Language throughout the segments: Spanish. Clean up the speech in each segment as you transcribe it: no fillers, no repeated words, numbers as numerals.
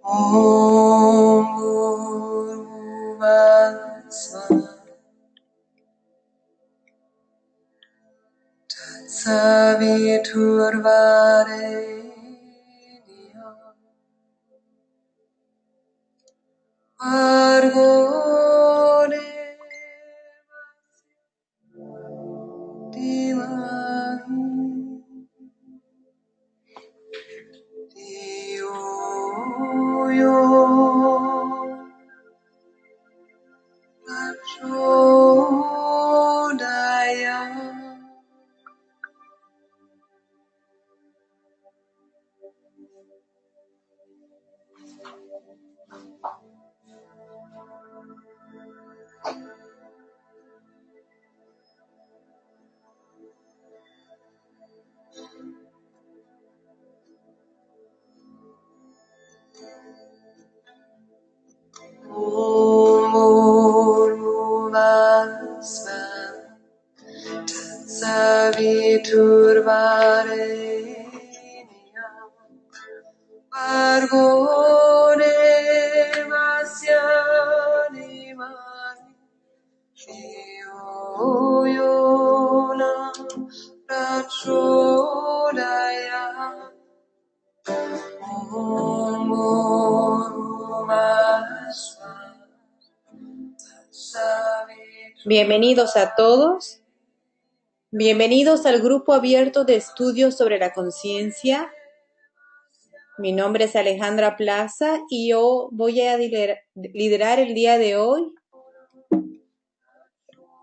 Om Bhurvah Swaha Tatsaviturvarenyam Bhargo Devasya Dhimahi Dhiyo Yo Prachodayam. Om Bhurvah Swaha Tatsaviturvarenyam Bhargo Devasya Dhimahi Dhiyo Yo Nah Prachodayam. Om Bhurvah Swaha Tatsaviturvarenyam. Bienvenidos a todos. Bienvenidos al grupo abierto de estudios sobre la conciencia. Mi nombre es Alejandra Plaza y yo voy a liderar el día de hoy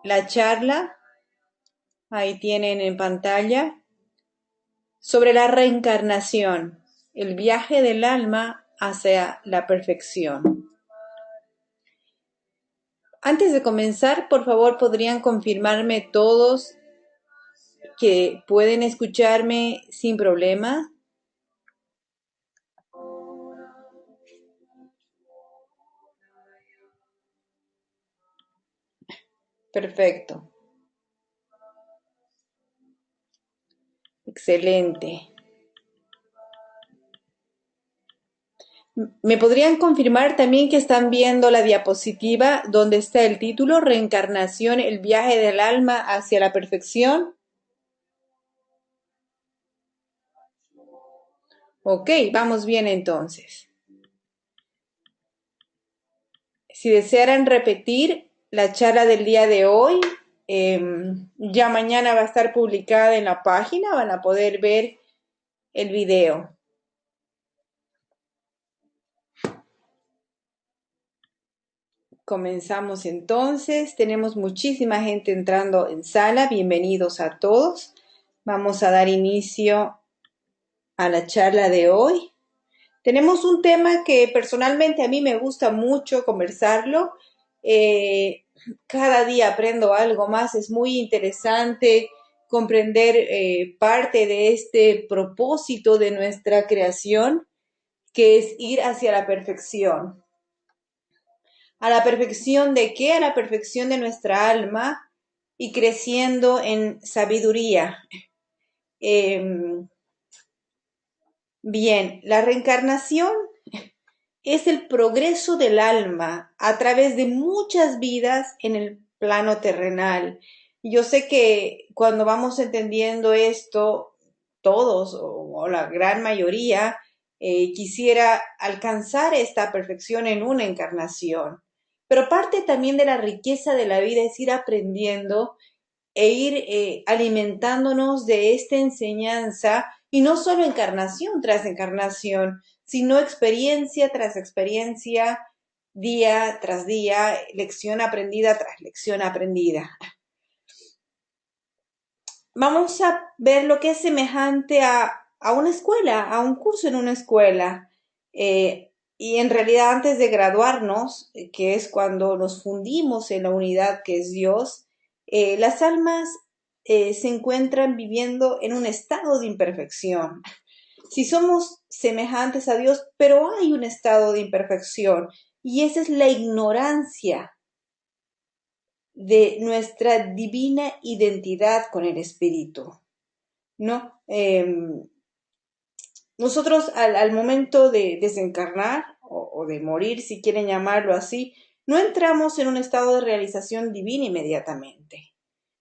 la charla, ahí tienen en pantalla, sobre la reencarnación, el viaje del alma hacia la perfección. Antes de comenzar, por favor, ¿podrían confirmarme todos que pueden escucharme sin problema? Perfecto. Excelente. ¿Me podrían confirmar también que están viendo la diapositiva donde está el título Reencarnación, el viaje del alma hacia la perfección? Ok, vamos bien entonces. Si desearan repetir la charla del día de hoy, ya mañana va a estar publicada en la página, van a poder ver el video. Comenzamos entonces, tenemos muchísima gente entrando en sala, bienvenidos a todos. Vamos a dar inicio a la charla de hoy. Tenemos un tema que personalmente a mí me gusta mucho conversarlo. Cada día aprendo algo más, es muy interesante comprender parte de este propósito de nuestra creación, que es ir hacia la perfección. ¿A la perfección de qué? A la perfección de nuestra alma y creciendo en sabiduría. Bien, la reencarnación es el progreso del alma a través de muchas vidas en el plano terrenal. Yo sé que cuando vamos entendiendo esto, todos o la gran mayoría quisiera alcanzar esta perfección en una encarnación. Pero parte también de la riqueza de la vida es ir aprendiendo e ir alimentándonos de esta enseñanza, y no solo encarnación tras encarnación, sino experiencia tras experiencia, día tras día, lección aprendida tras lección aprendida. Vamos a ver lo que es semejante a una escuela, a un curso en una escuela. Y en realidad antes de graduarnos, que es cuando nos fundimos en la unidad que es Dios, las almas se encuentran viviendo en un estado de imperfección. Si somos semejantes a Dios, pero hay un estado de imperfección, y esa es la ignorancia de nuestra divina identidad con el Espíritu, ¿no? Nosotros al momento de desencarnar o de morir, si quieren llamarlo así, no entramos en un estado de realización divina inmediatamente,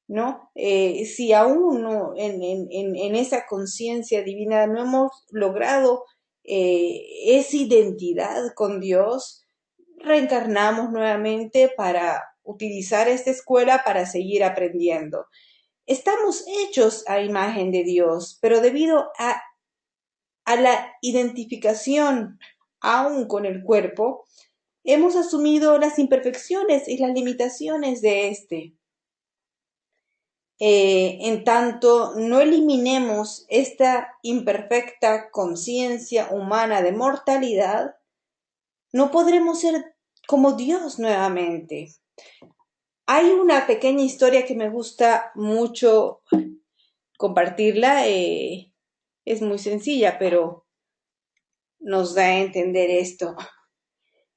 ¿no? Si aún no, en esa conciencia divina no hemos logrado esa identidad con Dios, reencarnamos nuevamente para utilizar esta escuela para seguir aprendiendo. Estamos hechos a imagen de Dios, pero debido a la identificación aún con el cuerpo, hemos asumido las imperfecciones y las limitaciones de este. En tanto, no eliminemos esta imperfecta conciencia humana de mortalidad, no podremos ser como Dios nuevamente. Hay una pequeña historia que me gusta mucho compartirla. Es muy sencilla, pero nos da a entender esto.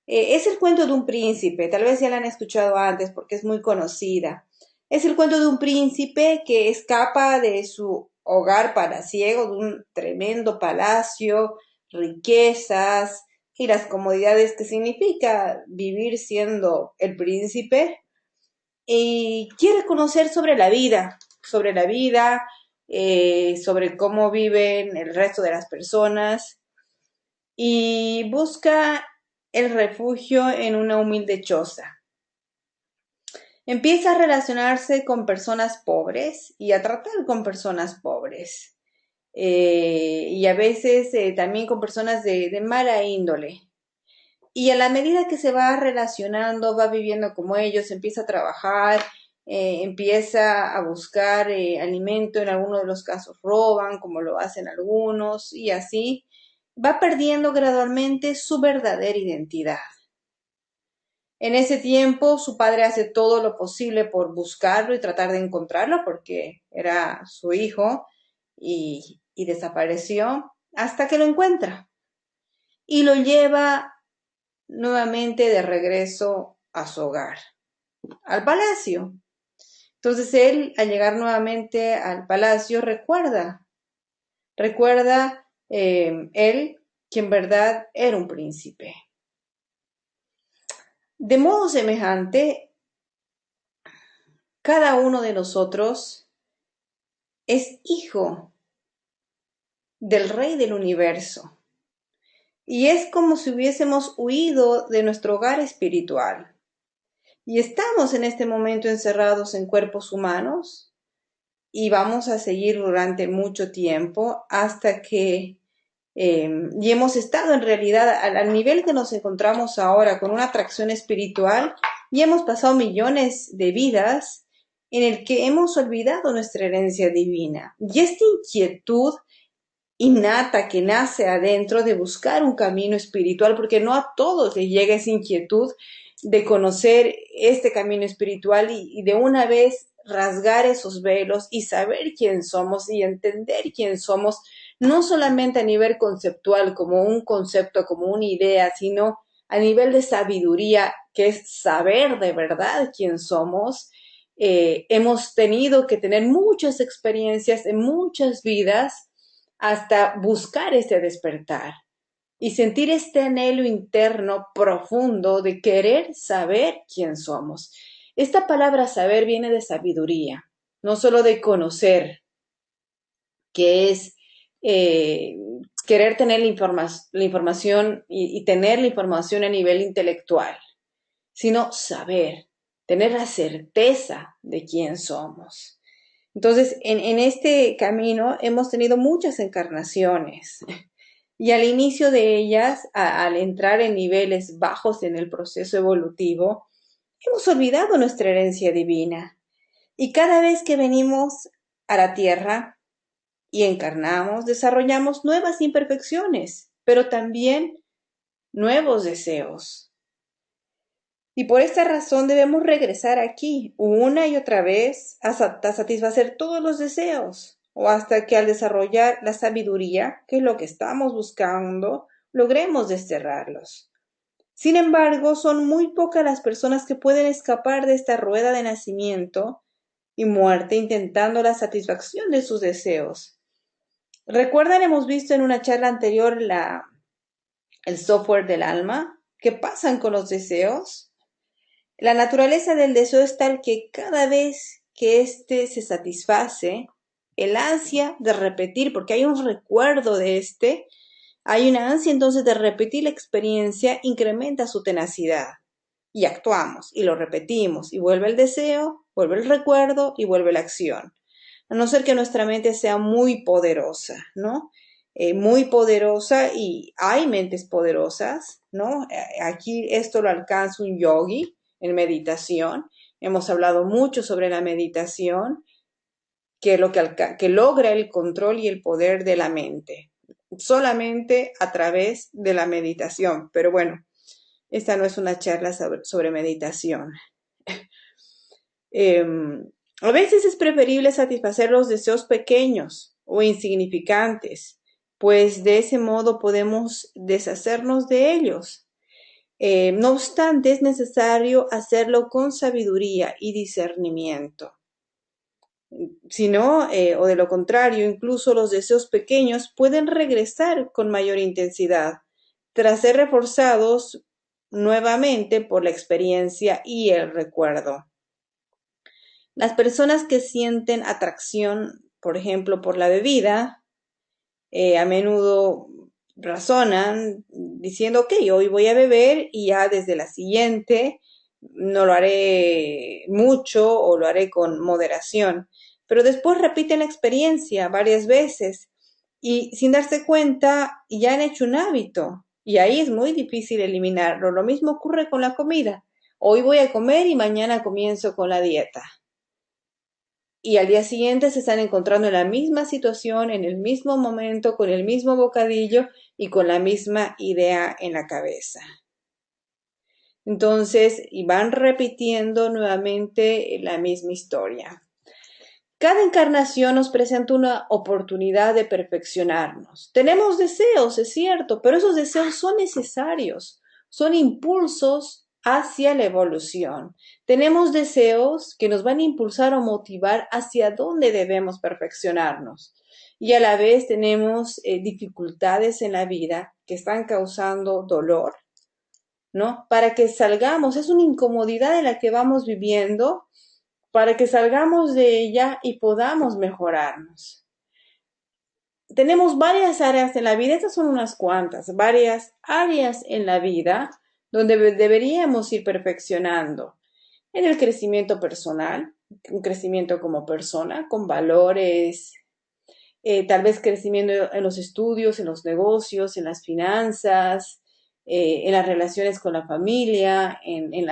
Es el cuento de un príncipe, tal vez ya la han escuchado antes porque es muy conocida. Es el cuento de un príncipe que escapa de su hogar palaciego, de un tremendo palacio, riquezas y las comodidades que significa vivir siendo el príncipe, y quiere conocer sobre la vida, sobre cómo viven el resto de las personas, y busca el refugio en una humilde choza. Empieza a relacionarse con personas pobres y a tratar con personas pobres. Y a veces también con personas de mala índole. Y a la medida que se va relacionando, va viviendo como ellos, empieza a trabajar, empieza a buscar alimento, en algunos de los casos roban, como lo hacen algunos, y así va perdiendo gradualmente su verdadera identidad. En ese tiempo, su padre hace todo lo posible por buscarlo y tratar de encontrarlo, porque era su hijo, y desapareció hasta que lo encuentra. Y lo lleva nuevamente de regreso a su hogar, al palacio. Entonces él, al llegar nuevamente al palacio, recuerda él que en verdad era un príncipe. De modo semejante, cada uno de nosotros es hijo del Rey del Universo. Y es como si hubiésemos huido de nuestro hogar espiritual. Y estamos en este momento encerrados en cuerpos humanos y vamos a seguir durante mucho tiempo hasta que y hemos estado en realidad al nivel que nos encontramos ahora con una atracción espiritual, y hemos pasado millones de vidas en el que hemos olvidado nuestra herencia divina. Y esta inquietud innata que nace adentro de buscar un camino espiritual, porque no a todos les llega esa inquietud de conocer este camino espiritual y de una vez rasgar esos velos y saber quién somos y entender quién somos, no solamente a nivel conceptual, como un concepto, como una idea, sino a nivel de sabiduría, que es saber de verdad quién somos. Hemos tenido que tener muchas experiencias en muchas vidas hasta buscar este despertar y sentir este anhelo interno profundo de querer saber quién somos. Esta palabra saber viene de sabiduría, no solo de conocer, que es querer tener la información y tener la información a nivel intelectual, sino saber, tener la certeza de quién somos. Entonces, en este camino hemos tenido muchas encarnaciones y al inicio de ellas, al entrar en niveles bajos en el proceso evolutivo, hemos olvidado nuestra herencia divina. Y cada vez que venimos a la Tierra y encarnamos, desarrollamos nuevas imperfecciones, pero también nuevos deseos. Y por esta razón debemos regresar aquí una y otra vez hasta satisfacer todos los deseos, o hasta que al desarrollar la sabiduría, que es lo que estamos buscando, logremos desterrarlos. Sin embargo, son muy pocas las personas que pueden escapar de esta rueda de nacimiento y muerte intentando la satisfacción de sus deseos. Recuerdan, hemos visto en una charla anterior el software del alma. ¿Qué pasan con los deseos? La naturaleza del deseo es tal que cada vez que éste se satisface, el ansia de repetir, porque hay un recuerdo de hay una ansia entonces de repetir la experiencia, incrementa su tenacidad. Y actuamos, y lo repetimos, y vuelve el deseo, vuelve el recuerdo y vuelve la acción. A no ser que nuestra mente sea muy poderosa, ¿no? Muy poderosa, y hay mentes poderosas, ¿no? Aquí esto lo alcanza un yogi en meditación. Hemos hablado mucho sobre la meditación, que logra el control y el poder de la mente, solamente a través de la meditación. Pero bueno, esta no es una charla sobre meditación. Eh, a veces es preferible satisfacer los deseos pequeños o insignificantes, pues de ese modo podemos deshacernos de ellos. No obstante, es necesario hacerlo con sabiduría y discernimiento. Si no, o de lo contrario, incluso los deseos pequeños pueden regresar con mayor intensidad, tras ser reforzados nuevamente por la experiencia y el recuerdo. Las personas que sienten atracción, por ejemplo, por la bebida, a menudo razonan diciendo, ok, hoy voy a beber y ya desde la siguiente no lo haré mucho o lo haré con moderación. Pero después repiten la experiencia varias veces y sin darse cuenta ya han hecho un hábito y ahí es muy difícil eliminarlo. Lo mismo ocurre con la comida. Hoy voy a comer y mañana comienzo con la dieta. Y al día siguiente se están encontrando en la misma situación, en el mismo momento, con el mismo bocadillo y con la misma idea en la cabeza. Entonces, y van repitiendo nuevamente la misma historia. Cada encarnación nos presenta una oportunidad de perfeccionarnos. Tenemos deseos, es cierto, pero esos deseos son necesarios, son impulsos hacia la evolución. Tenemos deseos que nos van a impulsar o motivar hacia dónde debemos perfeccionarnos. Y a la vez tenemos dificultades en la vida que están causando dolor, ¿no? Para que salgamos, es una incomodidad en la que vamos viviendo, para que salgamos de ella y podamos mejorarnos. Tenemos varias áreas en la vida, estas son unas cuantas, varias áreas en la vida donde deberíamos ir perfeccionando. En el crecimiento personal, un crecimiento como persona, con valores, tal vez crecimiento en los estudios, en los negocios, en las finanzas, en las relaciones con la familia, en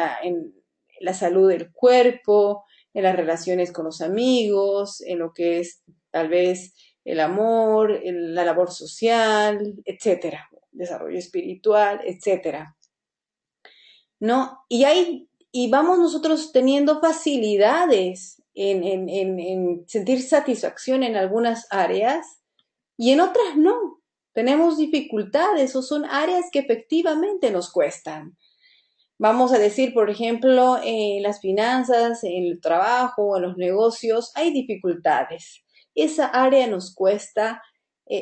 la salud del cuerpo, en las relaciones con los amigos, en lo que es tal vez el amor, la labor social, etcétera, desarrollo espiritual, etcétera, ¿no? Y vamos nosotros teniendo facilidades en sentir satisfacción en algunas áreas y en otras no. Tenemos dificultades o son áreas que efectivamente nos cuestan. Vamos a decir, por ejemplo, en las finanzas, en el trabajo, en los negocios, hay dificultades. Esa área nos cuesta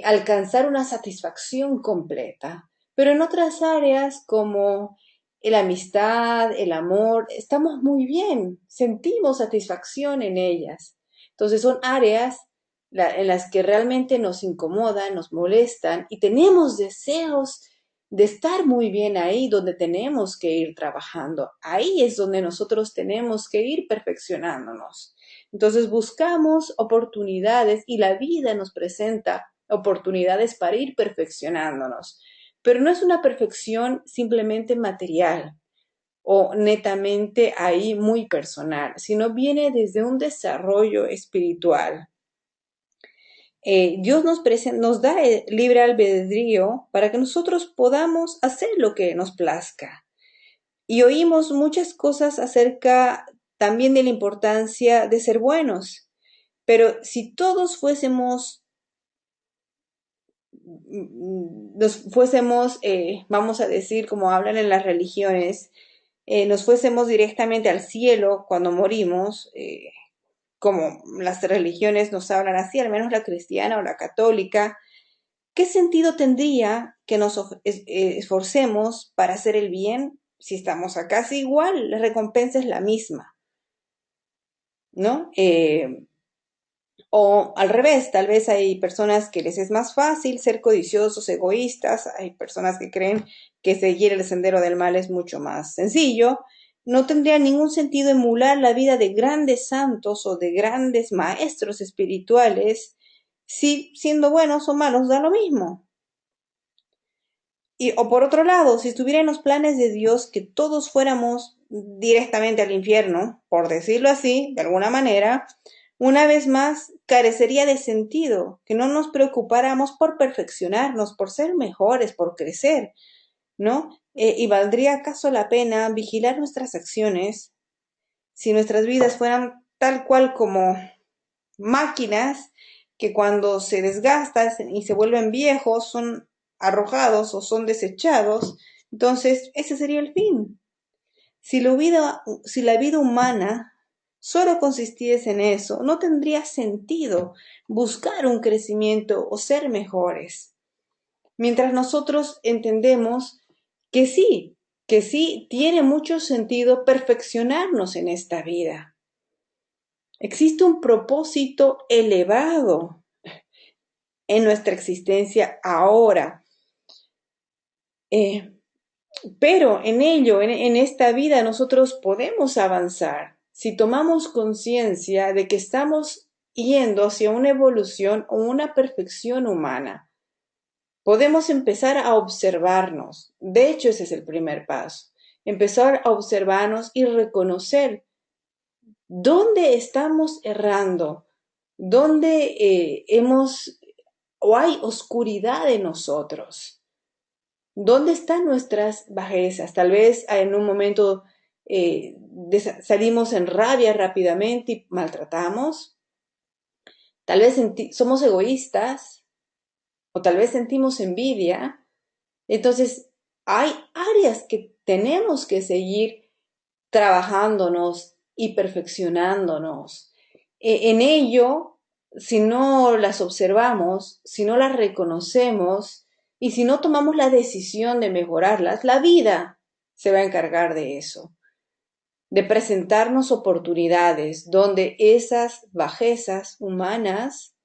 alcanzar una satisfacción completa. Pero en otras áreas como la amistad, el amor, estamos muy bien, sentimos satisfacción en ellas. Entonces son áreas en las que realmente nos incomodan, nos molestan y tenemos deseos de estar muy bien ahí donde tenemos que ir trabajando. Ahí es donde nosotros tenemos que ir perfeccionándonos. Entonces buscamos oportunidades y la vida nos presenta oportunidades para ir perfeccionándonos. Pero no es una perfección simplemente material o netamente ahí muy personal, sino viene desde un desarrollo espiritual. Dios nos da el libre albedrío para que nosotros podamos hacer lo que nos plazca. Y oímos muchas cosas acerca también de la importancia de ser buenos. Pero si todos vamos a decir, como hablan en las religiones, nos fuésemos directamente al cielo cuando morimos, como las religiones nos hablan así, al menos la cristiana o la católica, ¿Qué sentido tendría que nos esforcemos para hacer el bien si estamos acá? Es igual, la recompensa es la misma, ¿no? O al revés, tal vez hay personas que les es más fácil ser codiciosos, egoístas, hay personas que creen que seguir el sendero del mal es mucho más sencillo. No tendría ningún sentido emular la vida de grandes santos o de grandes maestros espirituales si siendo buenos o malos da lo mismo. O por otro lado, si estuviera en los planes de Dios que todos fuéramos directamente al infierno, por decirlo así, de alguna manera, una vez más carecería de sentido que no nos preocupáramos por perfeccionarnos, por ser mejores, por crecer, ¿no? ¿Y valdría acaso la pena vigilar nuestras acciones si nuestras vidas fueran tal cual como máquinas que cuando se desgastan y se vuelven viejos son arrojados o son desechados? Entonces, ese sería el fin. Si la vida humana solo consistiese en eso, no tendría sentido buscar un crecimiento o ser mejores. Mientras nosotros entendemos que sí tiene mucho sentido perfeccionarnos en esta vida. Existe un propósito elevado en nuestra existencia ahora. Pero en ello, en esta vida, nosotros podemos avanzar si tomamos conciencia de que estamos yendo hacia una evolución o una perfección humana. Podemos empezar a observarnos. De hecho, ese es el primer paso. Empezar a observarnos y reconocer dónde estamos errando, dónde o hay oscuridad en nosotros. ¿Dónde están nuestras bajezas? Tal vez en un momento salimos en rabia rápidamente y maltratamos. Tal vez somos egoístas o tal vez sentimos envidia. Entonces, hay áreas que tenemos que seguir trabajándonos y perfeccionándonos. En ello, si no las observamos, si no las reconocemos y si no tomamos la decisión de mejorarlas, la vida se va a encargar de eso, de presentarnos oportunidades donde esas bajezas humanas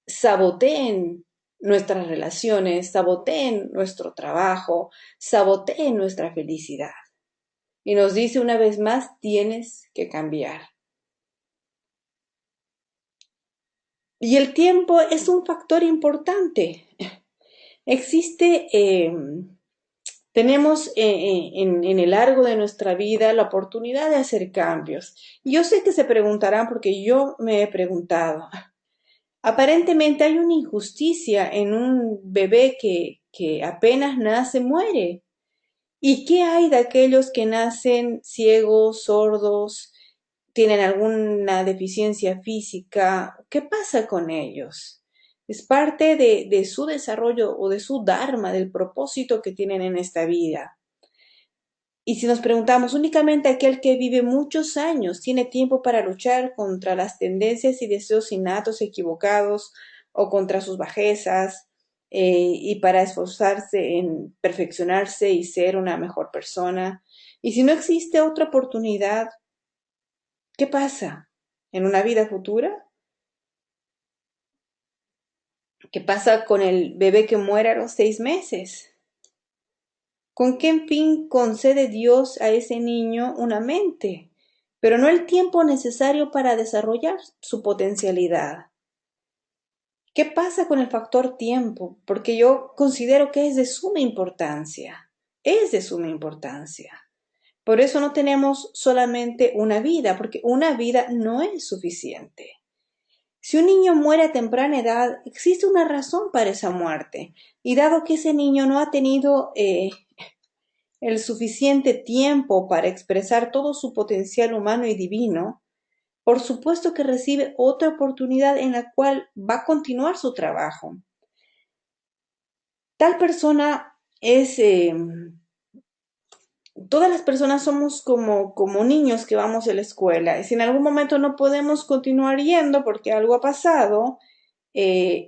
saboteen nuestras relaciones, saboteen nuestro trabajo, saboteen nuestra felicidad. Y nos dice una vez más, tienes que cambiar. Y el tiempo es un factor importante. Existe, tenemos en el largo de nuestra vida la oportunidad de hacer cambios. Yo sé que se preguntarán porque yo me he preguntado. Aparentemente hay una injusticia en un bebé que apenas nace, muere. ¿Y qué hay de aquellos que nacen ciegos, sordos, tienen alguna deficiencia física? ¿Qué pasa con ellos? Es parte de su desarrollo o de su dharma, del propósito que tienen en esta vida. Y si nos preguntamos, únicamente aquel que vive muchos años tiene tiempo para luchar contra las tendencias y deseos innatos equivocados o contra sus bajezas, y para esforzarse en perfeccionarse y ser una mejor persona. Y si no existe otra oportunidad, ¿qué pasa en una vida futura? ¿Qué pasa con el bebé que muere a los 6 meses? ¿Con qué fin concede Dios a ese niño una mente, pero no el tiempo necesario para desarrollar su potencialidad? ¿Qué pasa con el factor tiempo? Porque yo considero que es de suma importancia. Es de suma importancia. Por eso no tenemos solamente una vida, porque una vida no es suficiente. Si un niño muere a temprana edad, existe una razón para esa muerte. Y dado que ese niño no ha tenido el suficiente tiempo para expresar todo su potencial humano y divino, por supuesto que recibe otra oportunidad en la cual va a continuar su trabajo. Tal persona es, todas las personas somos como niños que vamos a la escuela y si en algún momento no podemos continuar yendo porque algo ha pasado,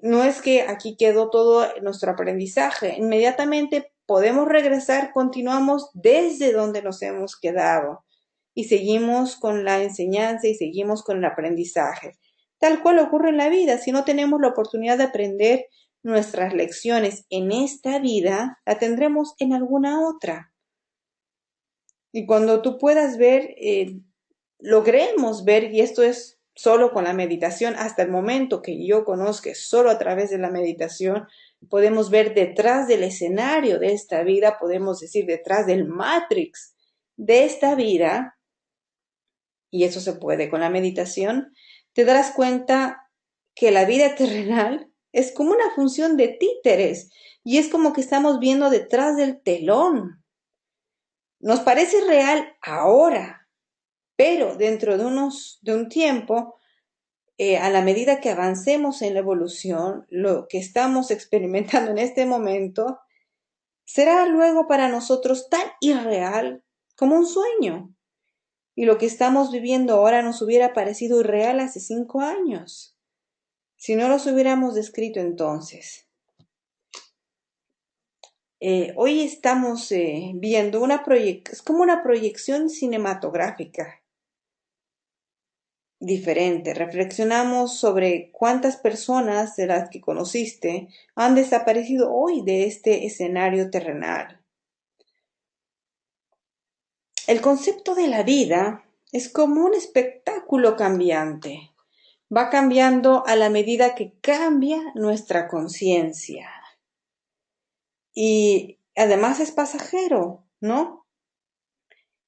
no es que aquí quedó todo nuestro aprendizaje. Inmediatamente podemos regresar, continuamos desde donde nos hemos quedado y seguimos con la enseñanza y seguimos con el aprendizaje. Tal cual ocurre en la vida, si no tenemos la oportunidad de aprender nuestras lecciones en esta vida, la tendremos en alguna otra. Y cuando tú puedas ver, logremos ver, y esto es solo con la meditación, hasta el momento que yo conozca, solo a través de la meditación, podemos ver detrás del escenario de esta vida, podemos decir detrás del Matrix de esta vida, y eso se puede con la meditación, te darás cuenta que la vida terrenal es como una función de títeres, y es como que estamos viendo detrás del telón. Nos parece real ahora, pero dentro de un tiempo, a la medida que avancemos en la evolución, lo que estamos experimentando en este momento será luego para nosotros tan irreal como un sueño. Y lo que estamos viviendo ahora nos hubiera parecido irreal hace 5 años, si no los hubiéramos descrito entonces. Hoy estamos viendo es como una proyección cinematográfica diferente. Reflexionamos sobre cuántas personas de las que conociste han desaparecido hoy de este escenario terrenal. El concepto de la vida es como un espectáculo cambiante. Va cambiando a la medida que cambia nuestra conciencia. Y además es pasajero, ¿no?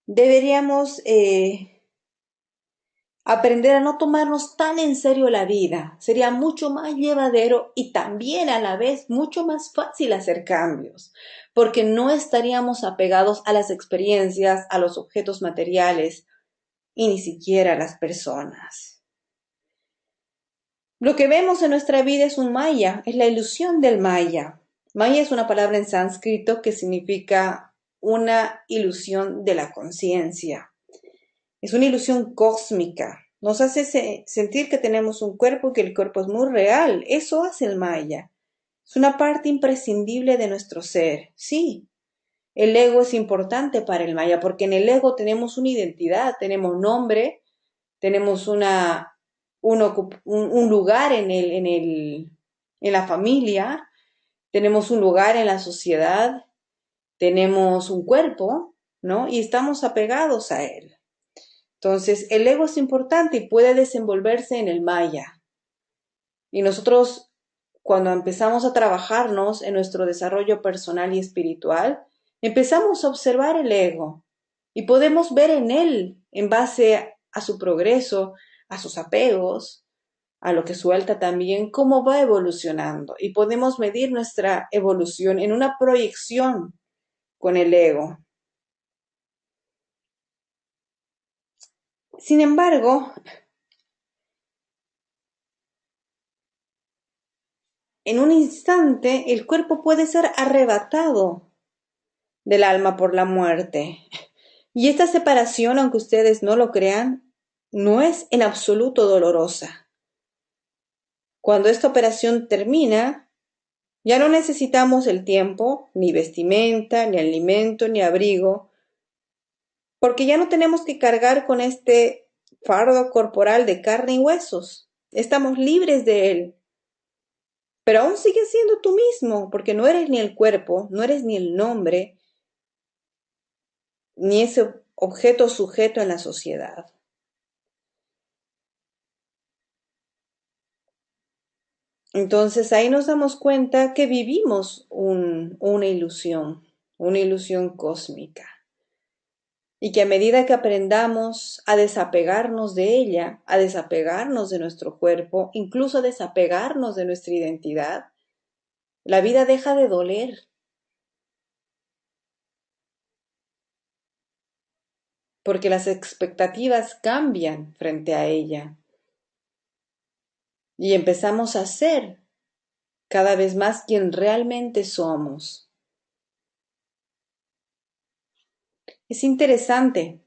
Deberíamos aprender a no tomarnos tan en serio la vida. Sería mucho más llevadero y también a la vez mucho más fácil hacer cambios, porque no estaríamos apegados a las experiencias, a los objetos materiales y ni siquiera a las personas. Lo que vemos en nuestra vida es un maya, es la ilusión del maya. Maya es una palabra en sánscrito que significa una ilusión de la conciencia. Es una ilusión cósmica. Nos hace sentir que tenemos un cuerpo y que el cuerpo es muy real. Eso hace el maya. Es una parte imprescindible de nuestro ser. Sí, el ego es importante para el maya porque en el ego tenemos una identidad, tenemos nombre, tenemos un lugar en la familia, tenemos un lugar en la sociedad, tenemos un cuerpo, ¿no? Y estamos apegados a él. Entonces, el ego es importante y puede desenvolverse en el maya. Y nosotros, cuando empezamos a trabajarnos en nuestro desarrollo personal y espiritual, empezamos a observar el ego y podemos ver en él, en base a su progreso, a sus apegos, a lo que suelta también, cómo va evolucionando. Y podemos medir nuestra evolución en una proyección con el ego. Sin embargo, en un instante el cuerpo puede ser arrebatado del alma por la muerte. Y esta separación, aunque ustedes no lo crean, no es en absoluto dolorosa. Cuando esta operación termina, ya no necesitamos el tiempo, ni vestimenta, ni alimento, ni abrigo, porque ya no tenemos que cargar con este fardo corporal de carne y huesos. Estamos libres de él. Pero aún sigues siendo tú mismo, porque no eres ni el cuerpo, no eres ni el nombre, ni ese objeto sujeto en la sociedad. Entonces ahí nos damos cuenta que vivimos una ilusión cósmica. Y que a medida que aprendamos a desapegarnos de ella, a desapegarnos de nuestro cuerpo, incluso a desapegarnos de nuestra identidad, la vida deja de doler. Porque las expectativas cambian frente a ella. Y empezamos a ser cada vez más quien realmente somos. Es interesante,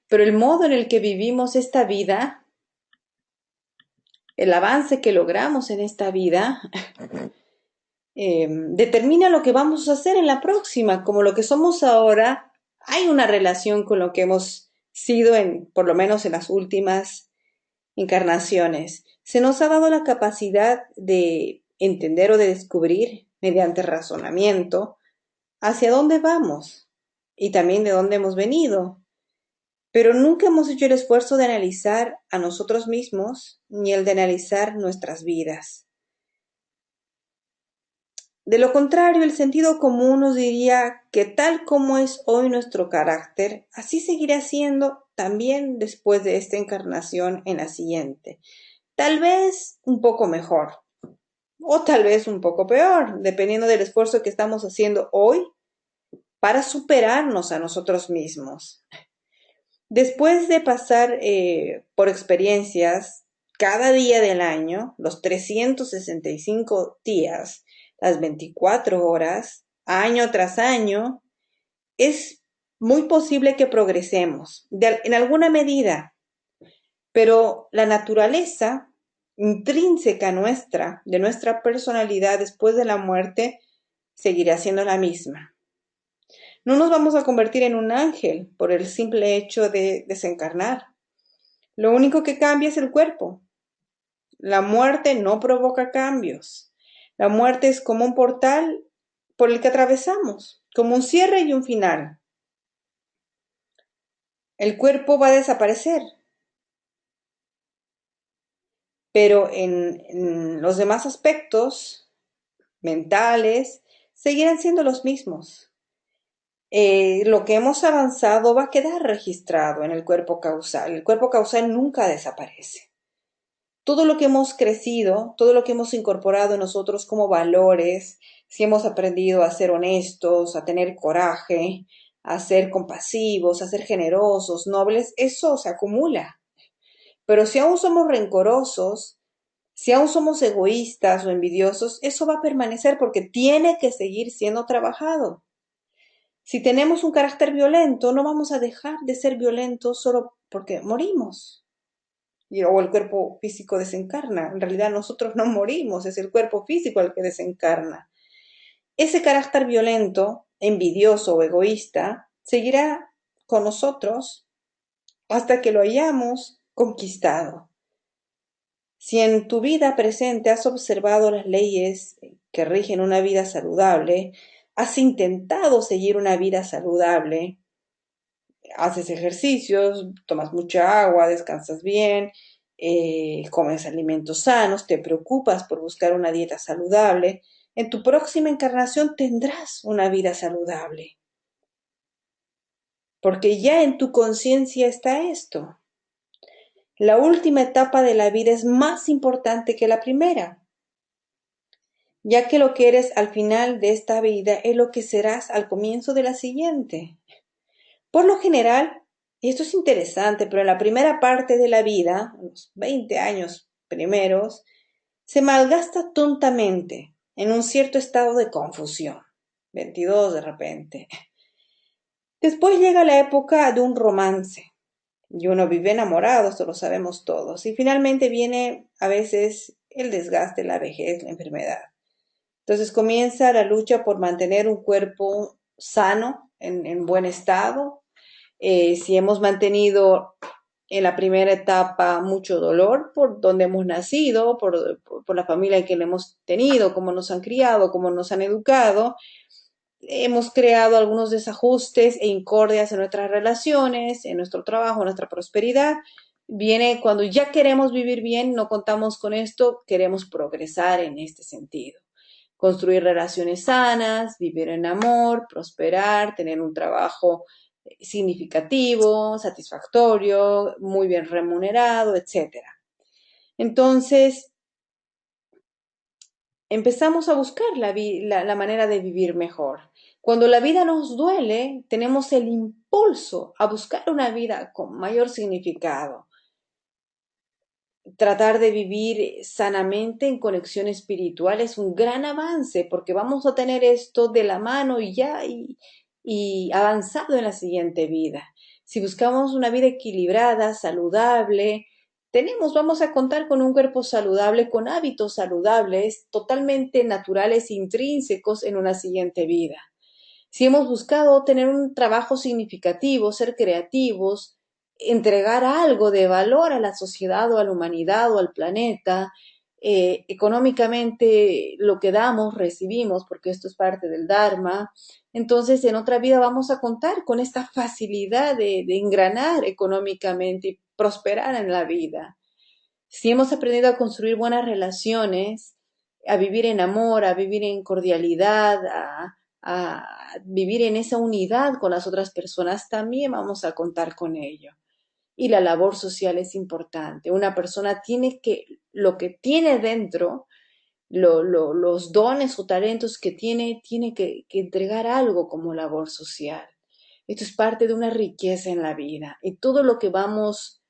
pero el modo en el que vivimos esta vida el avance que logramos en esta vida determina lo que vamos a hacer en la próxima. Como lo que somos ahora, hay una relación con lo que hemos sido por lo menos en las últimas encarnaciones. Se nos ha dado la capacidad de entender o de descubrir mediante razonamiento hacia dónde vamos y también de dónde hemos venido. Pero nunca hemos hecho el esfuerzo de analizar a nosotros mismos ni el de analizar nuestras vidas. De lo contrario, el sentido común nos diría que tal como es hoy nuestro carácter, así seguirá siendo también después de esta encarnación en la siguiente. Tal vez un poco mejor o tal vez un poco peor, dependiendo del esfuerzo que estamos haciendo hoy para superarnos a nosotros mismos. Después de pasar por experiencias cada día del año, los 365 días, las 24 horas, año tras año, es muy posible que progresemos en alguna medida, pero la naturaleza intrínseca nuestra, de nuestra personalidad después de la muerte, seguirá siendo la misma. No nos vamos a convertir en un ángel por el simple hecho de desencarnar. Lo único que cambia es el cuerpo. La muerte no provoca cambios. La muerte es como un portal por el que atravesamos, como un cierre y un final. El cuerpo va a desaparecer, pero en los demás aspectos mentales seguirán siendo los mismos. Lo que hemos avanzado va a quedar registrado en el cuerpo causal. El cuerpo causal nunca desaparece. Todo lo que hemos crecido, todo lo que hemos incorporado en nosotros como valores, si hemos aprendido a ser honestos, a tener coraje, a ser compasivos, a ser generosos, nobles, eso se acumula. Pero si aún somos rencorosos, si aún somos egoístas o envidiosos, eso va a permanecer porque tiene que seguir siendo trabajado. Si tenemos un carácter violento, no vamos a dejar de ser violentos solo porque morimos. O el cuerpo físico desencarna. En realidad nosotros no morimos, es el cuerpo físico el que desencarna. Ese carácter violento, envidioso o egoísta, seguirá con nosotros hasta que lo hayamos conquistado. Si en tu vida presente has observado las leyes que rigen una vida saludable, has intentado seguir una vida saludable, haces ejercicios, tomas mucha agua, descansas bien, comes alimentos sanos, te preocupas por buscar una dieta saludable, en tu próxima encarnación tendrás una vida saludable. Porque ya en tu conciencia está esto. La última etapa de la vida es más importante que la primera, ya que lo que eres al final de esta vida es lo que serás al comienzo de la siguiente. Por lo general, y esto es interesante, pero en la primera parte de la vida, los 20 años primeros, se malgasta tontamente en un cierto estado de confusión. 22 de repente. Después llega la época de un romance y uno vive enamorado, esto lo sabemos todos. Y finalmente viene a veces el desgaste, la vejez, la enfermedad. Entonces comienza la lucha por mantener un cuerpo sano, en buen estado. Si hemos mantenido en la primera etapa mucho dolor por donde hemos nacido, por la familia que hemos tenido, cómo nos han criado, cómo nos han educado, hemos creado algunos desajustes e incordias en nuestras relaciones, en nuestro trabajo, en nuestra prosperidad. Viene cuando ya queremos vivir bien, no contamos con esto, queremos progresar en este sentido. Construir relaciones sanas, vivir en amor, prosperar, tener un trabajo significativo, satisfactorio, muy bien remunerado, etcétera. Entonces, empezamos a buscar la manera de vivir mejor. Cuando la vida nos duele, tenemos el impulso a buscar una vida con mayor significado. Tratar de vivir sanamente en conexión espiritual es un gran avance porque vamos a tener esto de la mano y avanzado en la siguiente vida. Si buscamos una vida equilibrada, saludable, vamos a contar con un cuerpo saludable, con hábitos saludables, totalmente naturales, intrínsecos en una siguiente vida. Si hemos buscado tener un trabajo significativo, ser creativos, entregar algo de valor a la sociedad o a la humanidad o al planeta, económicamente lo que damos, recibimos, porque esto es parte del Dharma, entonces en otra vida vamos a contar con esta facilidad de engranar económicamente y prosperar en la vida. Si hemos aprendido a construir buenas relaciones, a vivir en amor, a vivir en cordialidad, a vivir en esa unidad con las otras personas, también vamos a contar con ello. Y la labor social es importante. Una persona tiene que, lo que tiene dentro, los dones o talentos que tiene que entregar algo como labor social. Esto es parte de una riqueza en la vida. Y todo lo que vamos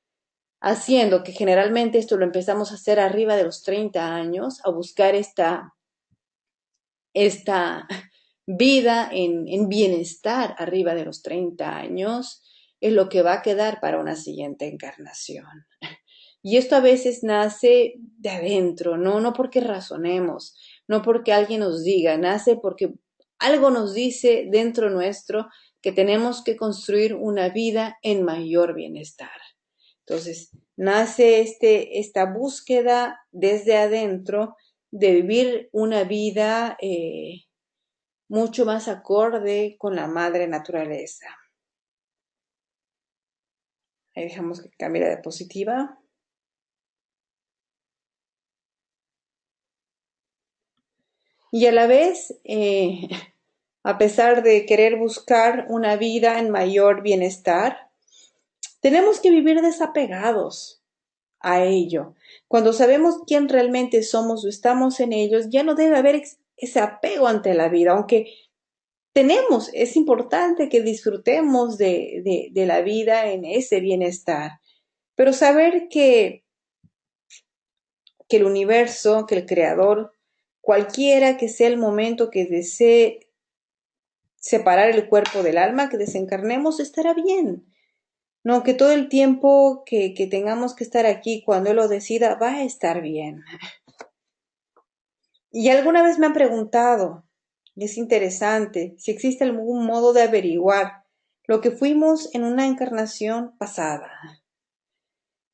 haciendo, que generalmente esto lo empezamos a hacer arriba de los 30 años, a buscar esta vida en bienestar arriba de los 30 años, es lo que va a quedar para una siguiente encarnación. Y esto a veces nace de adentro, no porque razonemos, no porque alguien nos diga, nace porque algo nos dice dentro nuestro que tenemos que construir una vida en mayor bienestar. Entonces, nace esta búsqueda desde adentro de vivir una vida mucho más acorde con la madre naturaleza. Ahí dejamos que cambie la diapositiva. Y a la vez, a pesar de querer buscar una vida en mayor bienestar, tenemos que vivir desapegados a ello. Cuando sabemos quién realmente somos o estamos en ellos, ya no debe haber ese apego ante la vida, aunque es importante que disfrutemos de la vida en ese bienestar, pero saber que el universo, que el creador, cualquiera que sea el momento que desee separar el cuerpo del alma, que desencarnemos, estará bien. No, que todo el tiempo que tengamos que estar aquí, cuando Él lo decida, va a estar bien. Y alguna vez me han preguntado, y es interesante, si existe algún modo de averiguar lo que fuimos en una encarnación pasada.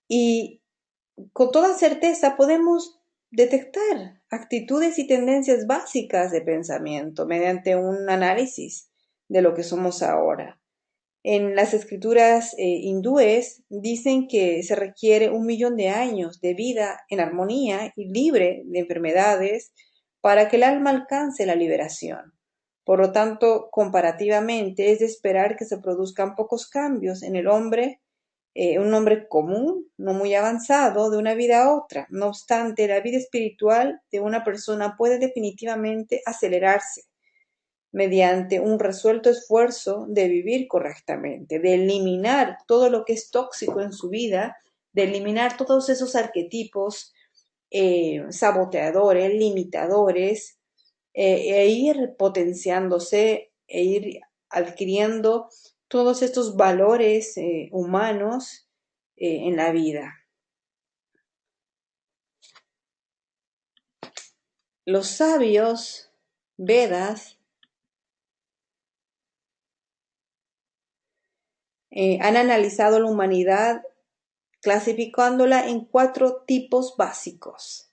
Y con toda certeza podemos detectar actitudes y tendencias básicas de pensamiento mediante un análisis de lo que somos ahora. En las escrituras hindúes dicen que se requiere 1.000.000 de años de vida en armonía y libre de enfermedades para que el alma alcance la liberación. Por lo tanto, comparativamente, es de esperar que se produzcan pocos cambios en el hombre, un hombre común, no muy avanzado, de una vida a otra. No obstante, la vida espiritual de una persona puede definitivamente acelerarse mediante un resuelto esfuerzo de vivir correctamente, de eliminar todo lo que es tóxico en su vida, de eliminar todos esos arquetipos saboteadores, limitadores, e ir potenciándose, e ir adquiriendo todos estos valores humanos en la vida. Los sabios Vedas han analizado la humanidad clasificándola en 4 tipos básicos.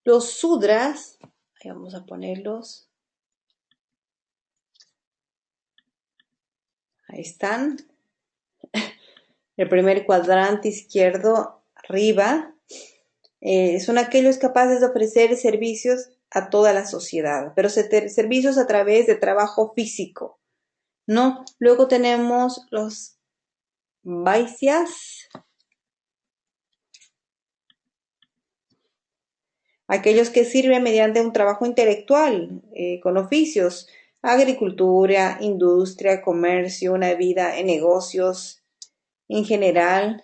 Los sudras, ahí vamos a ponerlos, ahí están, el primer cuadrante izquierdo arriba, son aquellos capaces de ofrecer servicios a toda la sociedad, pero servicios a través de trabajo físico, ¿no? Luego tenemos los vaisyas, aquellos que sirven mediante un trabajo intelectual, con oficios, agricultura, industria, comercio, una vida en negocios en general.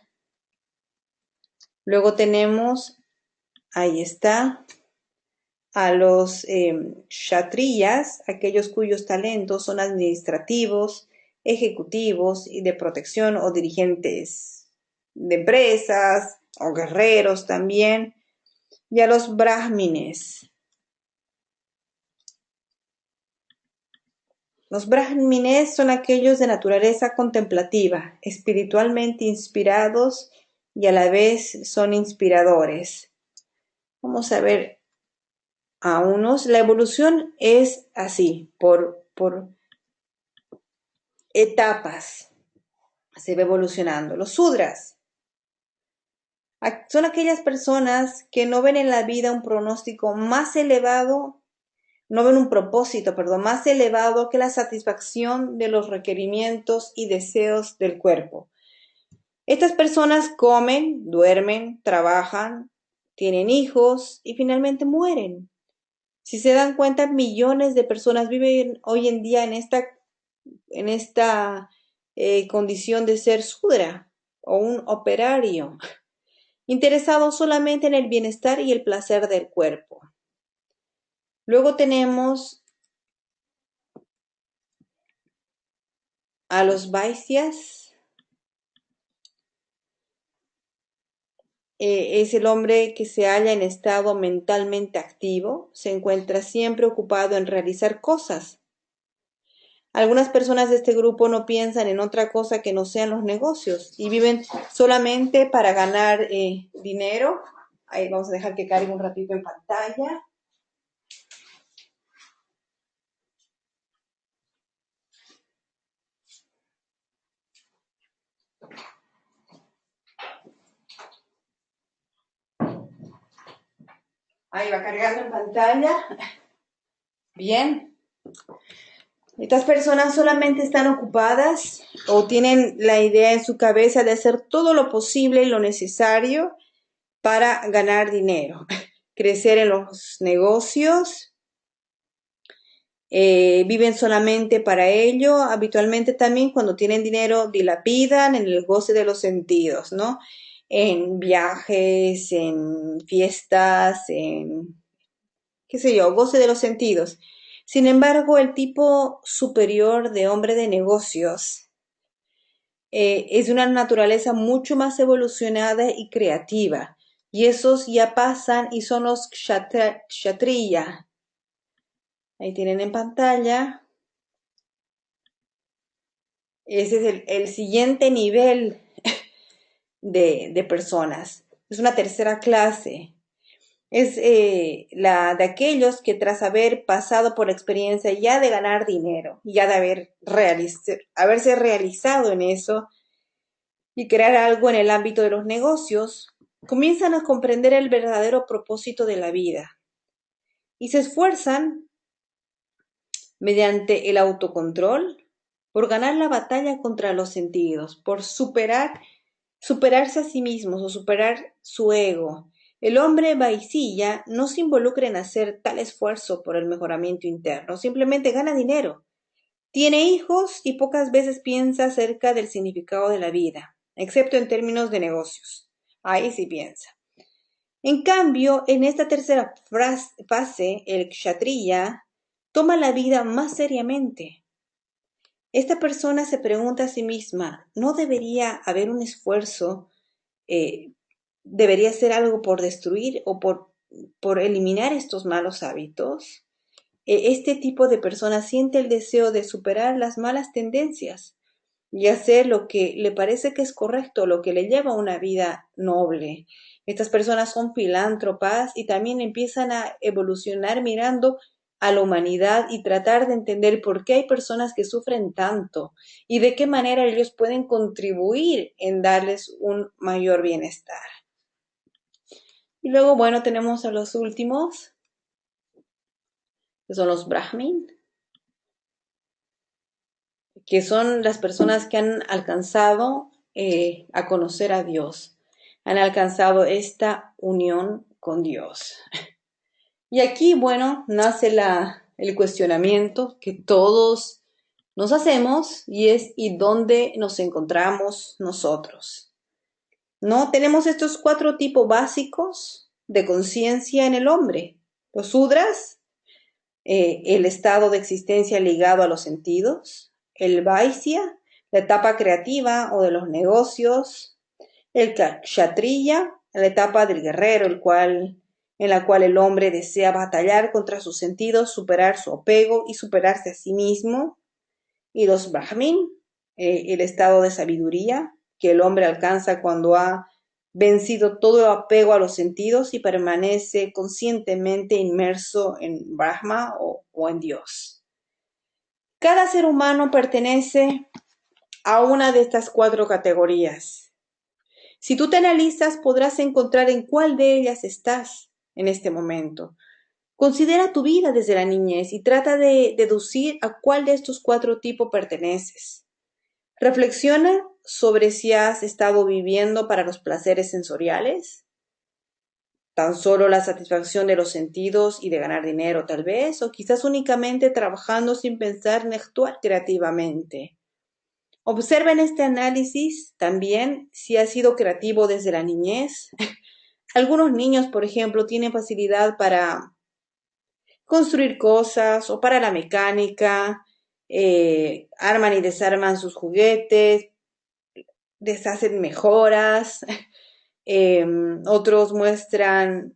Luego tenemos, ahí está, a los kshatriyas, aquellos cuyos talentos son administrativos, ejecutivos y de protección o dirigentes de empresas, o guerreros también, y a los brahmines. Los brahmines son aquellos de naturaleza contemplativa, espiritualmente inspirados y a la vez son inspiradores. Vamos a ver a unos. La evolución es así, por etapas se va evolucionando. Los sudras son aquellas personas que no ven en la vida un pronóstico más elevado, no ven un propósito, perdón, más elevado que la satisfacción de los requerimientos y deseos del cuerpo. Estas personas comen, duermen, trabajan, tienen hijos y finalmente mueren. Si se dan cuenta, millones de personas viven hoy en día en esta condición de ser sudra o un operario, interesado solamente en el bienestar y el placer del cuerpo. Luego tenemos a los vaisyas. Es el hombre que se halla en estado mentalmente activo, se encuentra siempre ocupado en realizar cosas. Algunas personas de este grupo no piensan en otra cosa que no sean los negocios y viven solamente para ganar dinero. Ahí vamos a dejar que cargue un ratito en pantalla. Ahí va cargando en pantalla. Bien. Estas personas solamente están ocupadas o tienen la idea en su cabeza de hacer todo lo posible y lo necesario para ganar dinero, crecer en los negocios, viven solamente para ello. Habitualmente también cuando tienen dinero dilapidan en el goce de los sentidos, ¿no? En viajes, en fiestas, en qué sé yo, goce de los sentidos. Sin embargo, el tipo superior de hombre de negocios es de una naturaleza mucho más evolucionada y creativa. Y esos ya pasan y son los kshatriya. Ahí tienen en pantalla. Ese es el siguiente nivel de personas. Es una tercera clase. Es la de aquellos que tras haber pasado por la experiencia ya de ganar dinero, ya de haberse realizado en eso y crear algo en el ámbito de los negocios, comienzan a comprender el verdadero propósito de la vida y se esfuerzan mediante el autocontrol por ganar la batalla contra los sentidos, por superarse a sí mismos o superar su ego. El hombre vaicilla no se involucra en hacer tal esfuerzo por el mejoramiento interno, simplemente gana dinero. Tiene hijos y pocas veces piensa acerca del significado de la vida, excepto en términos de negocios. Ahí sí piensa. En cambio, en esta tercera fase, el kshatriya toma la vida más seriamente. Esta persona se pregunta a sí misma, ¿no debería haber un esfuerzo? ¿Debería ser algo por destruir o por eliminar estos malos hábitos? Este tipo de persona siente el deseo de superar las malas tendencias y hacer lo que le parece que es correcto, lo que le lleva a una vida noble. Estas personas son filántropas y también empiezan a evolucionar mirando a la humanidad y tratar de entender por qué hay personas que sufren tanto y de qué manera ellos pueden contribuir en darles un mayor bienestar. Y luego, bueno, tenemos a los últimos, que son los brahmin, que son las personas que han alcanzado a conocer a Dios, han alcanzado esta unión con Dios. Y aquí, bueno, nace el cuestionamiento que todos nos hacemos y es ¿y dónde nos encontramos nosotros? ¿No? Tenemos estos 4 tipos básicos de conciencia en el hombre. Los sudras, el estado de existencia ligado a los sentidos, el vaisya, la etapa creativa o de los negocios, el kshatriya, la etapa del guerrero, en la cual el hombre desea batallar contra sus sentidos, superar su apego y superarse a sí mismo. Y los Brahmin, el estado de sabiduría que el hombre alcanza cuando ha vencido todo apego a los sentidos y permanece conscientemente inmerso en Brahma o en Dios. Cada ser humano pertenece a una de estas cuatro categorías. Si tú te analizas, podrás encontrar en cuál de ellas estás en este momento. Considera tu vida desde la niñez y trata de deducir a cuál de estos cuatro tipos perteneces. Reflexiona sobre si has estado viviendo para los placeres sensoriales, tan solo la satisfacción de los sentidos y de ganar dinero tal vez, o quizás únicamente trabajando sin pensar en actuar creativamente. Observa en este análisis también si has sido creativo desde la niñez. Algunos niños, por ejemplo, tienen facilidad para construir cosas o para la mecánica, arman y desarman sus juguetes, deshacen mejoras, otros muestran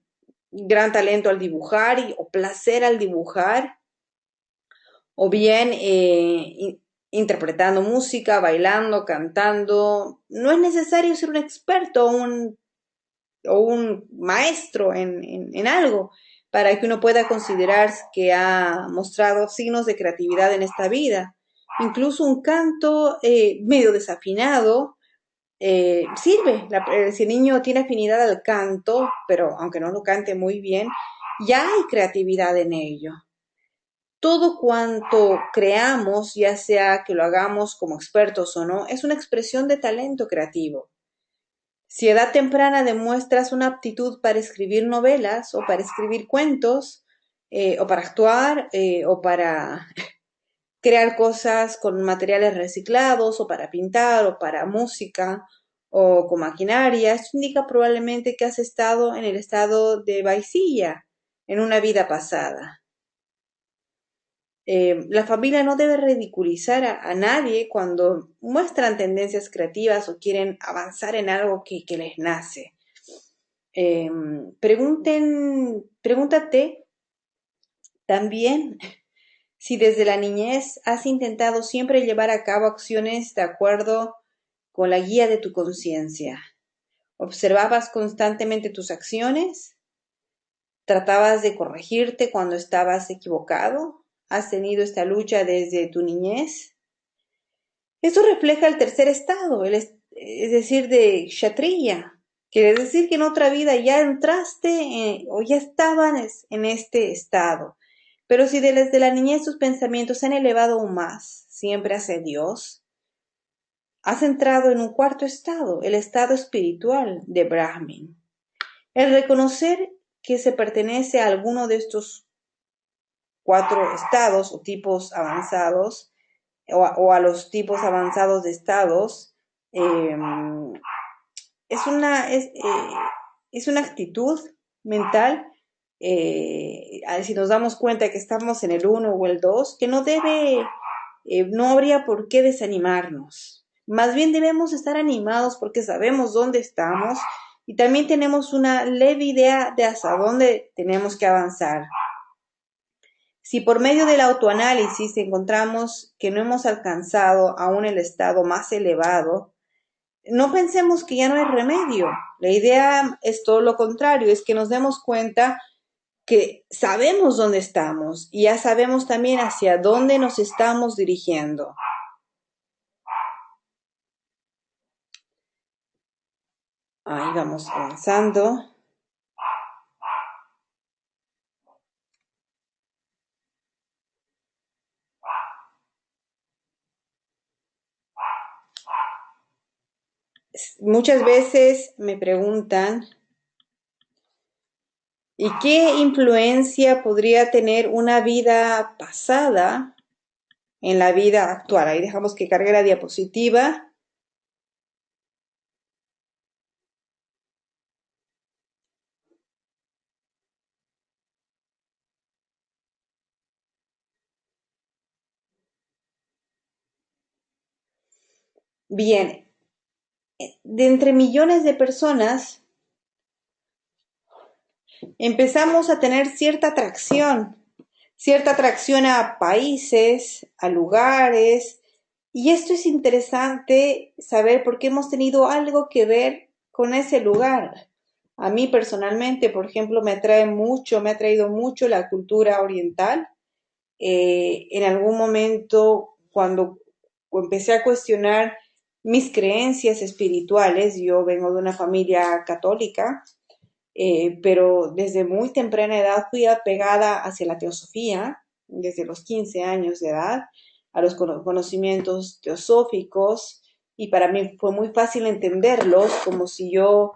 gran talento al dibujar o placer al dibujar, o bien interpretando música, bailando, cantando. No es necesario ser un experto o un maestro en algo para que uno pueda considerar que ha mostrado signos de creatividad en esta vida. Incluso un canto medio desafinado sirve. Si el niño tiene afinidad al canto, pero aunque no lo cante muy bien, ya hay creatividad en ello. Todo cuanto creamos, ya sea que lo hagamos como expertos o no, es una expresión de talento creativo. Si a edad temprana demuestras una aptitud para escribir novelas o para escribir cuentos, o para actuar, o para crear cosas con materiales reciclados, o para pintar, o para música, o con maquinaria, esto indica probablemente que has estado en el estado de vaicilla en una vida pasada. La familia no debe ridiculizar a nadie cuando muestran tendencias creativas o quieren avanzar en algo que les nace. Pregúntate también si desde la niñez has intentado siempre llevar a cabo acciones de acuerdo con la guía de tu conciencia. ¿Observabas constantemente tus acciones? ¿Tratabas de corregirte cuando estabas equivocado? ¿Has tenido esta lucha desde tu niñez? Eso refleja el tercer estado, es decir, de Kshatriya. Quiere decir que en otra vida ya entraste o ya estabas en este estado. Pero si desde la niñez tus pensamientos se han elevado aún más, siempre hacia Dios, has entrado en un cuarto estado, el estado espiritual de Brahmin. El reconocer que se pertenece a alguno de estos cuatro estados o tipos avanzados, o a los tipos avanzados de estados, eh, es una, es, eh, es una actitud mental, si nos damos cuenta que estamos en el uno o el 2 que no habría por qué desanimarnos. Más bien debemos estar animados porque sabemos dónde estamos y también tenemos una leve idea de hasta dónde tenemos que avanzar. Si por medio del autoanálisis encontramos que no hemos alcanzado aún el estado más elevado, no pensemos que ya no hay remedio. La idea es todo lo contrario, es que nos demos cuenta que sabemos dónde estamos y ya sabemos también hacia dónde nos estamos dirigiendo. Ahí vamos avanzando. Muchas veces me preguntan, ¿y qué influencia podría tener una vida pasada en la vida actual? Ahí dejamos que cargue la diapositiva. Bien, de entre millones de personas, empezamos a tener cierta atracción a países, a lugares, y esto es interesante saber porque hemos tenido algo que ver con ese lugar. A mí personalmente, por ejemplo, me ha traído mucho la cultura oriental. En algún momento, cuando empecé a cuestionar mis creencias espirituales, yo vengo de una familia católica, pero desde muy temprana edad fui apegada hacia la teosofía, desde los 15 años de edad, a los conocimientos teosóficos, y para mí fue muy fácil entenderlos, como si yo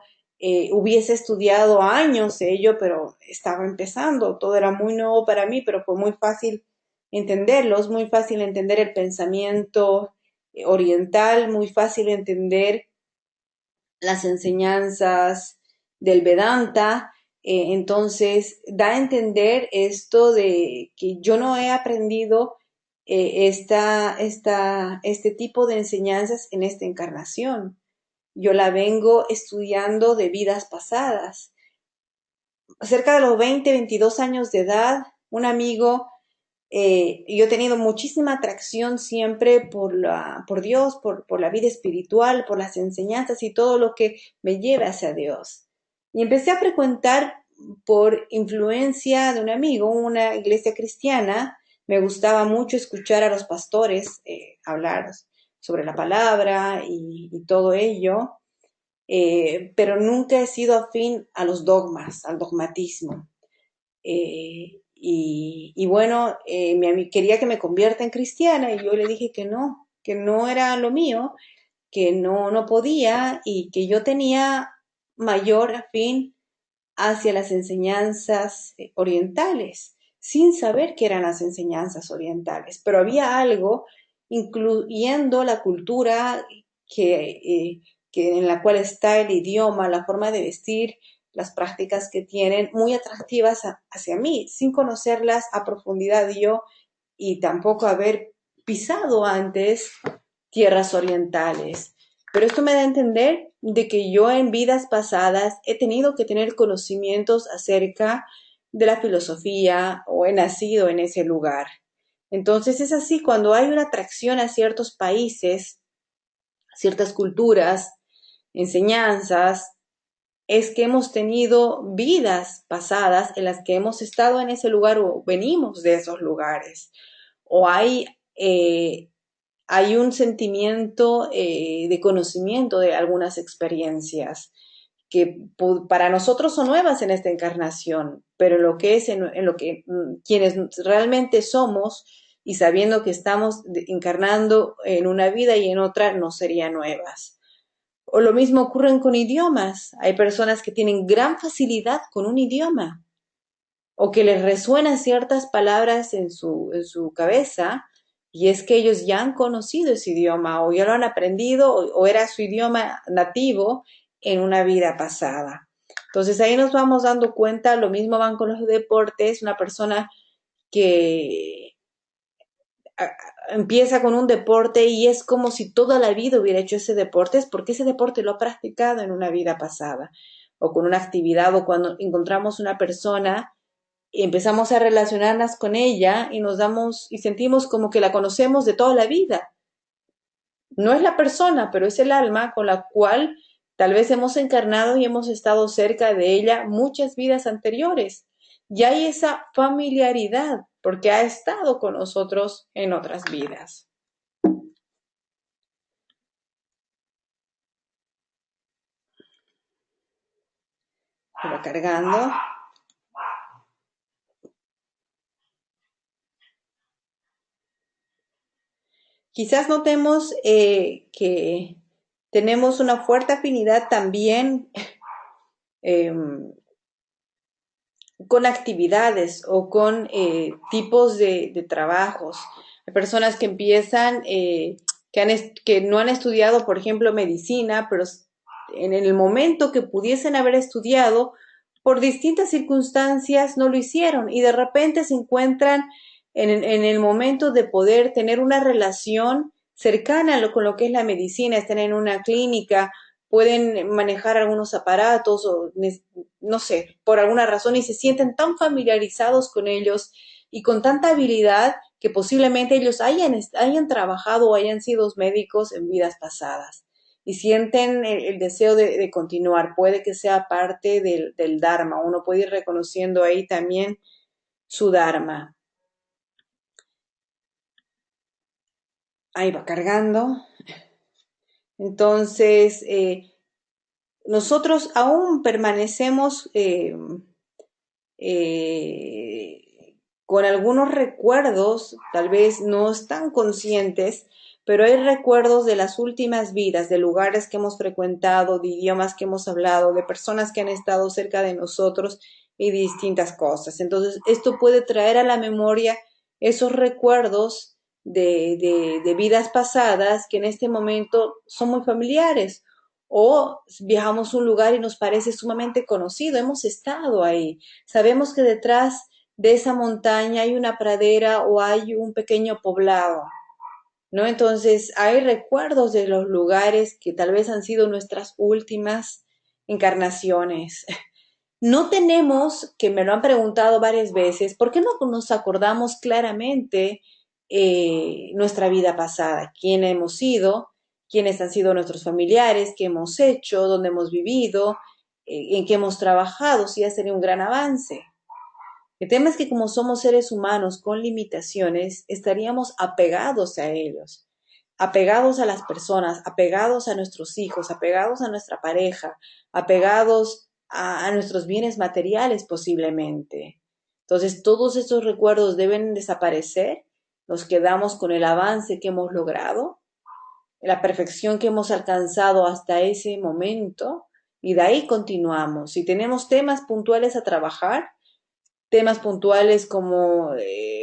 hubiese estudiado años ello, pero estaba empezando, todo era muy nuevo para mí, pero fue muy fácil entenderlos, muy fácil entender el pensamiento oriental, muy fácil entender las enseñanzas del Vedanta. Entonces da a entender esto de que yo no he aprendido este tipo de enseñanzas en esta encarnación. Yo la vengo estudiando de vidas pasadas. Cerca de los 20, 22 años de edad, un amigo, yo he tenido muchísima atracción siempre por Dios, por la vida espiritual, por las enseñanzas y todo lo que me lleva hacia Dios. Y empecé a frecuentar por influencia de un amigo, una iglesia cristiana. Me gustaba mucho escuchar a los pastores hablar sobre la palabra y todo ello, pero nunca he sido afín a los dogmas, al dogmatismo. Y bueno, quería que me convierta en cristiana y yo le dije que no era lo mío, que no podía y que yo tenía mayor afín hacia las enseñanzas orientales, sin saber qué eran las enseñanzas orientales, pero había algo, incluyendo la cultura que en la cual está el idioma, la forma de vestir, las prácticas que tienen, muy atractivas hacia mí, sin conocerlas a profundidad yo y tampoco haber pisado antes tierras orientales. Pero esto me da a entender de que yo en vidas pasadas he tenido que tener conocimientos acerca de la filosofía o he nacido en ese lugar. Entonces es así, cuando hay una atracción a ciertos países, ciertas culturas, enseñanzas, es que hemos tenido vidas pasadas en las que hemos estado en ese lugar o venimos de esos lugares. O hay un sentimiento de conocimiento de algunas experiencias que para nosotros son nuevas en esta encarnación, pero lo que es en lo que quienes realmente somos y sabiendo que estamos encarnando en una vida y en otra no serían nuevas. O lo mismo ocurre con idiomas. Hay personas que tienen gran facilidad con un idioma o que les resuenan ciertas palabras en su cabeza y es que ellos ya han conocido ese idioma o ya lo han aprendido o era su idioma nativo en una vida pasada. Entonces ahí nos vamos dando cuenta, lo mismo van con los deportes, una persona que empieza con un deporte y es como si toda la vida hubiera hecho ese deporte, es porque ese deporte lo ha practicado en una vida pasada, o con una actividad, o cuando encontramos una persona y empezamos a relacionarnos con ella y nos damos y sentimos como que la conocemos de toda la vida. No es la persona, pero es el alma con la cual tal vez hemos encarnado y hemos estado cerca de ella muchas vidas anteriores. Y hay esa familiaridad porque ha estado con nosotros en otras vidas. Lo cargando. Quizás notemos que tenemos una fuerte afinidad también eh, con actividades o con tipos de trabajos. Hay personas que empiezan, que no han estudiado, por ejemplo, medicina, pero en el momento que pudiesen haber estudiado, por distintas circunstancias no lo hicieron y de repente se encuentran en el momento de poder tener una relación cercana con lo que es la medicina, están en una clínica pueden manejar algunos aparatos o no sé, por alguna razón y se sienten tan familiarizados con ellos y con tanta habilidad que posiblemente ellos hayan trabajado o hayan sido médicos en vidas pasadas y sienten el deseo de continuar. Puede que sea parte del Dharma. Uno puede ir reconociendo ahí también su Dharma. Ahí va cargando. Entonces, nosotros aún permanecemos con algunos recuerdos, tal vez no están conscientes, pero hay recuerdos de las últimas vidas, de lugares que hemos frecuentado, de idiomas que hemos hablado, de personas que han estado cerca de nosotros y de distintas cosas. Entonces, esto puede traer a la memoria esos recuerdos de vidas pasadas que en este momento son muy familiares. O viajamos a un lugar y nos parece sumamente conocido, hemos estado ahí, sabemos que detrás de esa montaña hay una pradera o hay un pequeño poblado, ¿no? Entonces hay recuerdos de los lugares que tal vez han sido nuestras últimas encarnaciones. No tenemos, que me lo han preguntado varias veces, ¿por qué no nos acordamos claramente nuestra vida pasada? ¿Quién hemos sido? ¿Quiénes han sido nuestros familiares? ¿Qué hemos hecho? ¿Dónde hemos vivido? ¿En qué hemos trabajado? Sí, ya sería un gran avance. El tema es que como somos seres humanos con limitaciones, estaríamos apegados a ellos, apegados a las personas, apegados a nuestros hijos, apegados a nuestra pareja, apegados a nuestros bienes materiales posiblemente. Entonces, todos esos recuerdos deben desaparecer, nos quedamos con el avance que hemos logrado, la perfección que hemos alcanzado hasta ese momento y de ahí continuamos. Si tenemos temas puntuales a trabajar, temas puntuales como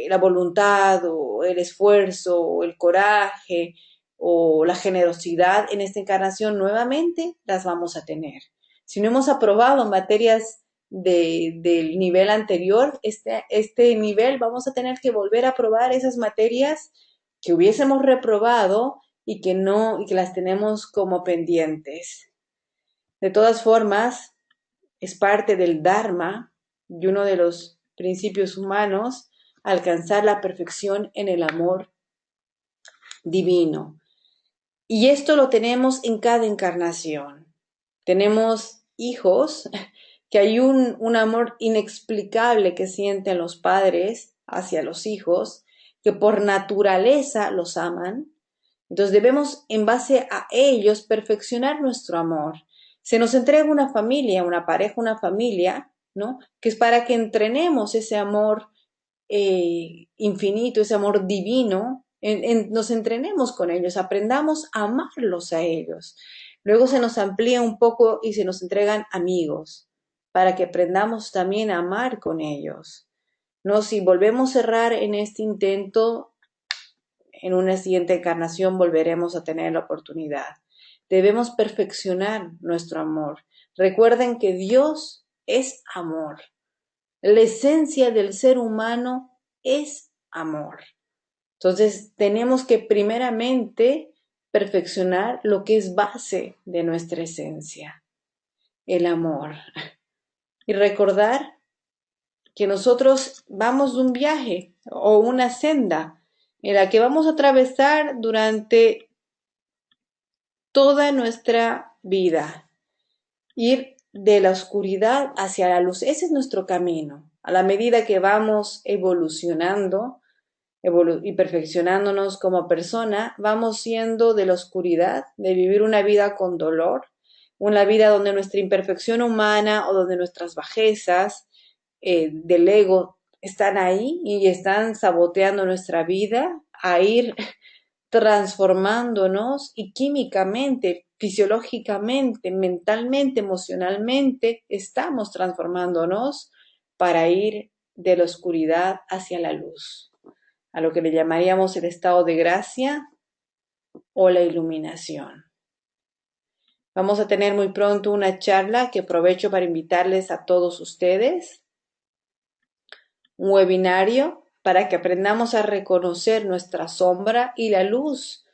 la voluntad o el esfuerzo o el coraje o la generosidad en esta encarnación nuevamente las vamos a tener. Si no hemos aprobado materias del nivel anterior, este nivel vamos a tener que volver a aprobar esas materias que hubiésemos reprobado y que no, y que las tenemos como pendientes. De todas formas, es parte del Dharma y uno de los principios humanos alcanzar la perfección en el amor divino. Y esto lo tenemos en cada encarnación. Tenemos hijos, que hay un amor inexplicable que sienten los padres hacia los hijos, que por naturaleza los aman. Entonces debemos, en base a ellos, perfeccionar nuestro amor. Se nos entrega una familia, una pareja, una familia, ¿no? Que es para que entrenemos ese amor infinito, ese amor divino, nos entrenemos con ellos, aprendamos a amarlos a ellos. Luego se nos amplía un poco y se nos entregan amigos, para que aprendamos también a amar con ellos. No, si volvemos a errar en este intento, en una siguiente encarnación volveremos a tener la oportunidad. Debemos perfeccionar nuestro amor. Recuerden que Dios es amor. La esencia del ser humano es amor. Entonces, tenemos que primeramente perfeccionar lo que es base de nuestra esencia, el amor. Y recordar que nosotros vamos de un viaje o una senda en la que vamos a atravesar durante toda nuestra vida. Ir de la oscuridad hacia la luz. Ese es nuestro camino. A la medida que vamos evolucionando y perfeccionándonos como persona, vamos siendo de la oscuridad, de vivir una vida con dolor, una vida donde nuestra imperfección humana o donde nuestras bajezas del ego están ahí y están saboteando nuestra vida, a ir transformándonos y químicamente, fisiológicamente, mentalmente, emocionalmente, estamos transformándonos para ir de la oscuridad hacia la luz, a lo que le llamaríamos el estado de gracia o la iluminación. Vamos a tener muy pronto una charla que aprovecho para invitarles a todos ustedes, un webinario para que aprendamos a reconocer nuestra sombra y la luz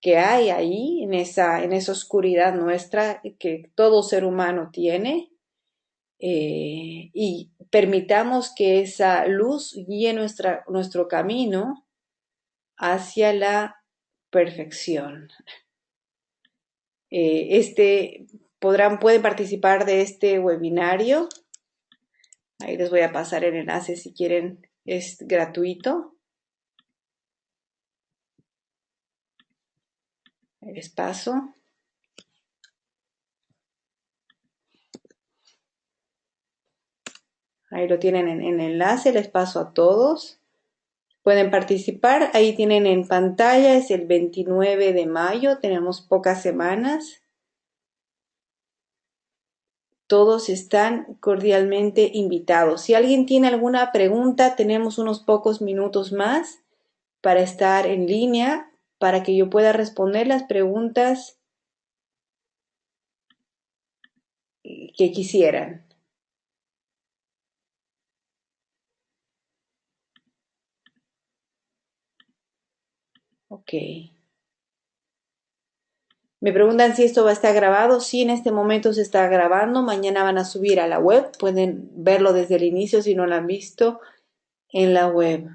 que hay ahí, en esa oscuridad nuestra que todo ser humano tiene, y permitamos que esa luz guíe nuestro camino hacia la perfección. Pueden participar de este webinario. Ahí les voy a pasar el enlace si quieren, es gratuito. Ahí les paso. Ahí lo tienen en el enlace, les paso a todos. Pueden participar, ahí tienen en pantalla, es el 29 de mayo, tenemos pocas semanas. Todos están cordialmente invitados. Si alguien tiene alguna pregunta, tenemos unos pocos minutos más para estar en línea, para que yo pueda responder las preguntas que quisieran. Ok. Me preguntan si esto va a estar grabado. Sí, en este momento se está grabando. Mañana van a subir a la web. Pueden verlo desde el inicio si no lo han visto en la web.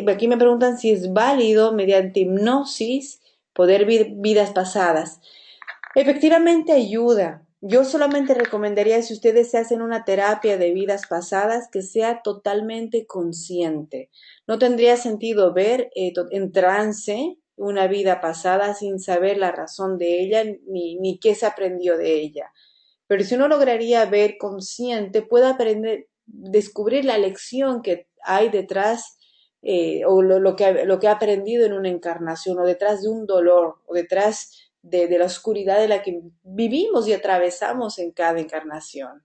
Aquí me preguntan si es válido mediante hipnosis poder ver vidas pasadas. Efectivamente ayuda. Yo solamente recomendaría, si ustedes se hacen una terapia de vidas pasadas, que sea totalmente consciente. No tendría sentido ver en trance una vida pasada sin saber la razón de ella ni qué se aprendió de ella. Pero si uno lograría ver consciente, puede aprender, descubrir la lección que hay detrás, o lo que ha aprendido en una encarnación, o detrás de un dolor, o detrás de la oscuridad de la que vivimos y atravesamos en cada encarnación.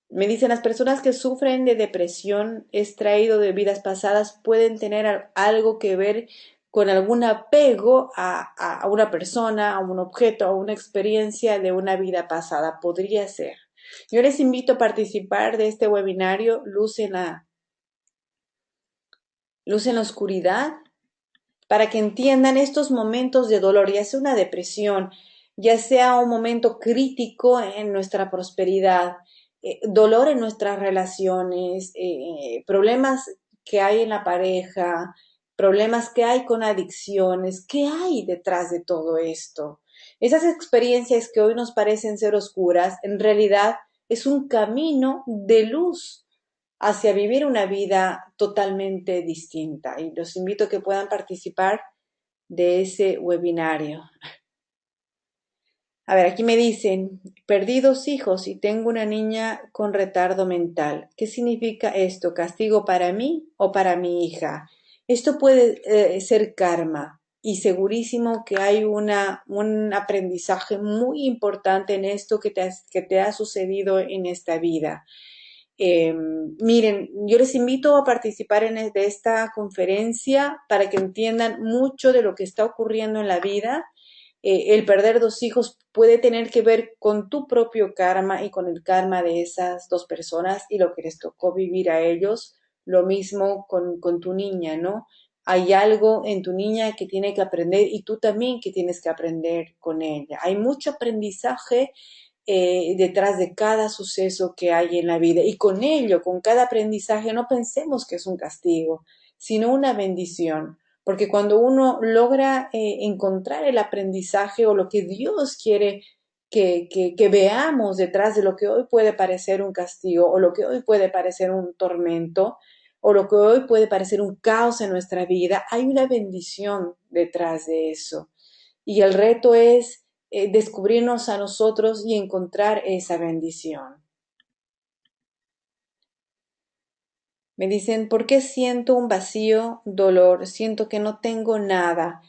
Me dicen, las personas que sufren de depresión extraído de vidas pasadas pueden tener algo que ver con algún apego a una persona, a un objeto, a una experiencia de una vida pasada. Podría ser. Yo les invito a participar de este webinario Luz en la Oscuridad, para que entiendan estos momentos de dolor, ya sea una depresión, ya sea un momento crítico en nuestra prosperidad, dolor en nuestras relaciones, problemas que hay en la pareja, problemas que hay con adicciones, ¿qué hay detrás de todo esto? Esas experiencias que hoy nos parecen ser oscuras, en realidad es un camino de luz hacia vivir una vida totalmente distinta. Y los invito a que puedan participar de ese webinario. A ver, aquí me dicen, perdí 2 hijos y tengo una niña con retardo mental. ¿Qué significa esto? ¿Castigo para mí o para mi hija? Esto puede ser karma, y segurísimo que hay un aprendizaje muy importante en esto que te ha sucedido en esta vida. Miren, yo les invito a participar de esta conferencia para que entiendan mucho de lo que está ocurriendo en la vida. El perder 2 hijos puede tener que ver con tu propio karma y con el karma de esas 2 personas y lo que les tocó vivir a ellos. Lo mismo con tu niña, ¿no? Hay algo en tu niña que tiene que aprender, y tú también que tienes que aprender con ella. Hay mucho aprendizaje detrás de cada suceso que hay en la vida, y con ello, con cada aprendizaje, no pensemos que es un castigo, sino una bendición, porque cuando uno logra encontrar el aprendizaje o lo que Dios quiere que veamos detrás de lo que hoy puede parecer un castigo, o lo que hoy puede parecer un tormento, o lo que hoy puede parecer un caos en nuestra vida, hay una bendición detrás de eso. Y el reto es descubrirnos a nosotros y encontrar esa bendición. Me dicen, ¿por qué siento un vacío, dolor? Siento que no tengo nada.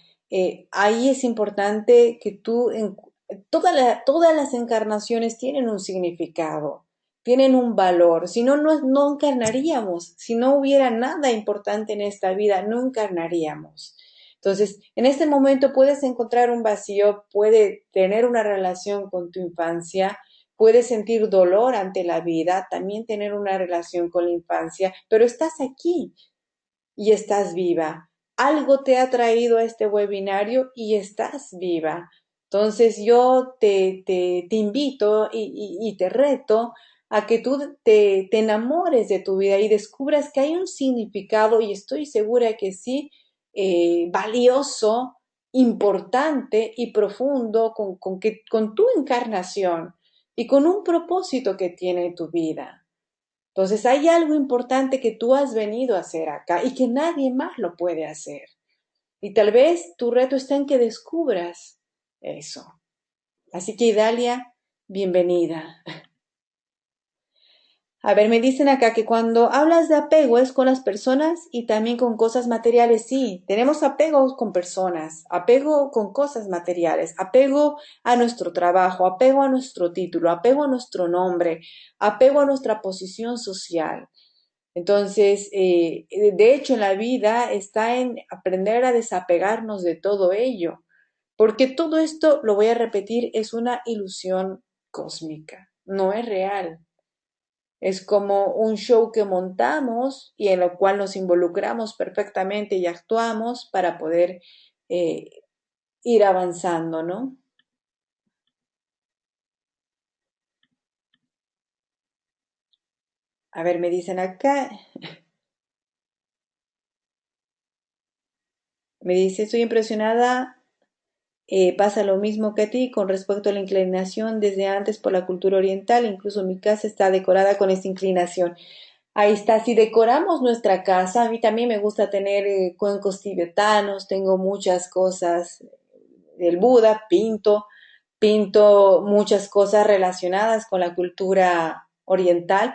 Ahí es importante que todas las encarnaciones tienen un significado, tienen un valor. Si no, no encarnaríamos. Si no hubiera nada importante en esta vida, no encarnaríamos. Entonces, en este momento puedes encontrar un vacío, puede tener una relación con tu infancia, puedes sentir dolor ante la vida, también tener una relación con la infancia, pero estás aquí y estás viva. Algo te ha traído a este webinario y estás viva. Entonces yo te invito y te reto a que tú te enamores de tu vida y descubras que hay un significado, y estoy segura que sí, valioso, importante y profundo con tu encarnación y con un propósito que tiene tu vida. Entonces hay algo importante que tú has venido a hacer acá y que nadie más lo puede hacer. Y tal vez tu reto está en que descubras eso. Así que Idalia, bienvenida. A ver, me dicen acá que cuando hablas de apego es con las personas y también con cosas materiales. Sí, tenemos apego con personas, apego con cosas materiales, apego a nuestro trabajo, apego a nuestro título, apego a nuestro nombre, apego a nuestra posición social. Entonces, de hecho, en la vida está en aprender a desapegarnos de todo ello, porque todo esto, lo voy a repetir, es una ilusión cósmica, no es real. Es como un show que montamos y en lo cual nos involucramos perfectamente y actuamos para poder eh, ir avanzando, ¿no? A ver, me dicen acá, me dice, estoy impresionada. Pasa lo mismo que a ti con respecto a la inclinación desde antes por la cultura oriental, incluso mi casa está decorada con esta inclinación. Ahí está, si decoramos nuestra casa, a mí también me gusta tener cuencos tibetanos, tengo muchas cosas del Buda, pinto muchas cosas relacionadas con la cultura oriental,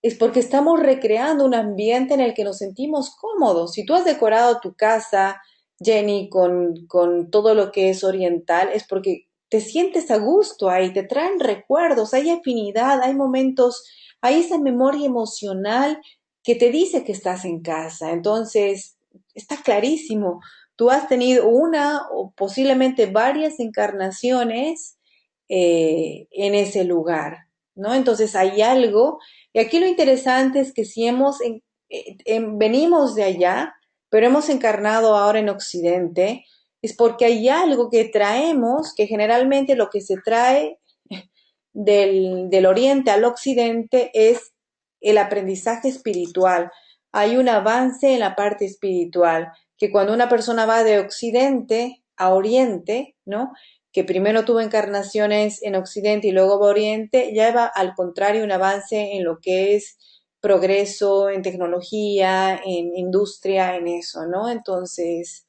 es porque estamos recreando un ambiente en el que nos sentimos cómodos. Si tú has decorado tu casa, Jenny, con todo lo que es oriental, es porque te sientes a gusto ahí, te traen recuerdos, hay afinidad, hay momentos, hay esa memoria emocional que te dice que estás en casa. Entonces, está clarísimo. Tú has tenido una o posiblemente varias encarnaciones en ese lugar, ¿no? Entonces hay algo, y aquí lo interesante es que si venimos de allá, pero hemos encarnado ahora en Occidente, es porque hay algo que traemos, que generalmente lo que se trae del Oriente al Occidente es el aprendizaje espiritual. Hay un avance en la parte espiritual, que cuando una persona va de Occidente a Oriente, ¿no? Que primero tuvo encarnaciones en Occidente y luego va a Oriente, ya va al contrario un avance en lo que es progreso, en tecnología, en industria, en eso, ¿no? Entonces,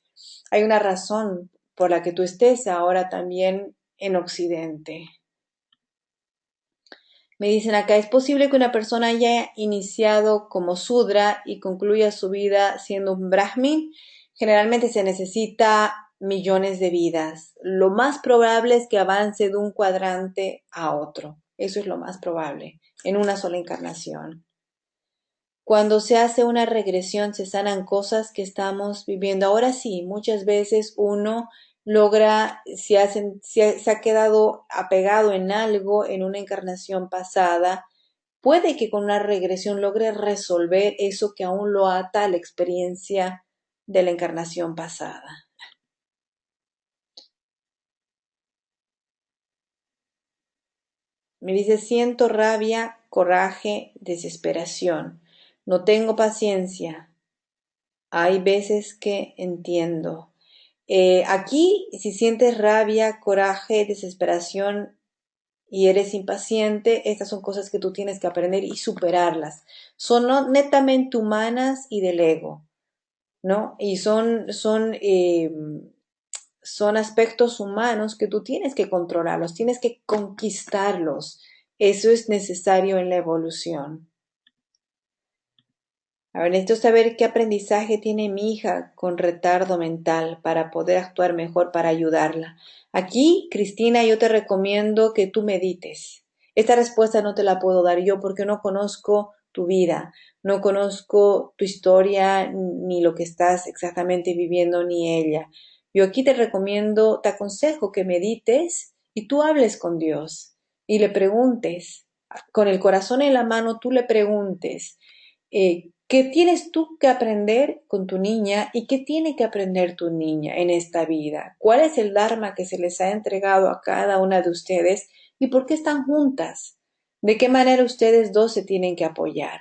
hay una razón por la que tú estés ahora también en Occidente. Me dicen acá, ¿es posible que una persona haya iniciado como Sudra y concluya su vida siendo un Brahmin? Generalmente se necesita millones de vidas. Lo más probable es que avance de un cuadrante a otro. Eso es lo más probable, en una sola encarnación. Cuando se hace una regresión se sanan cosas que estamos viviendo. Ahora sí, muchas veces uno logra, si se ha quedado apegado en algo en una encarnación pasada, puede que con una regresión logre resolver eso que aún lo ata a la experiencia de la encarnación pasada. Me dice, siento rabia, coraje, desesperación. No tengo paciencia. Hay veces que entiendo. Aquí, si sientes rabia, coraje, desesperación y eres impaciente, estas son cosas que tú tienes que aprender y superarlas. Son netamente humanas y del ego, ¿no? Y son aspectos humanos que tú tienes que controlarlos, tienes que conquistarlos. Eso es necesario en la evolución. A ver, necesito saber qué aprendizaje tiene mi hija con retardo mental para poder actuar mejor para ayudarla. Aquí, Cristina, yo te recomiendo que tú medites. Esta respuesta no te la puedo dar yo porque no conozco tu vida, no conozco tu historia ni lo que estás exactamente viviendo ni ella. Yo aquí te recomiendo, te aconsejo que medites y tú hables con Dios. y le preguntes, con el corazón en la mano, tú le preguntes, ¿qué tienes tú que aprender con tu niña y qué tiene que aprender tu niña en esta vida? ¿Cuál es el Dharma que se les ha entregado a cada una de ustedes y por qué están juntas? ¿De qué manera ustedes dos se tienen que apoyar?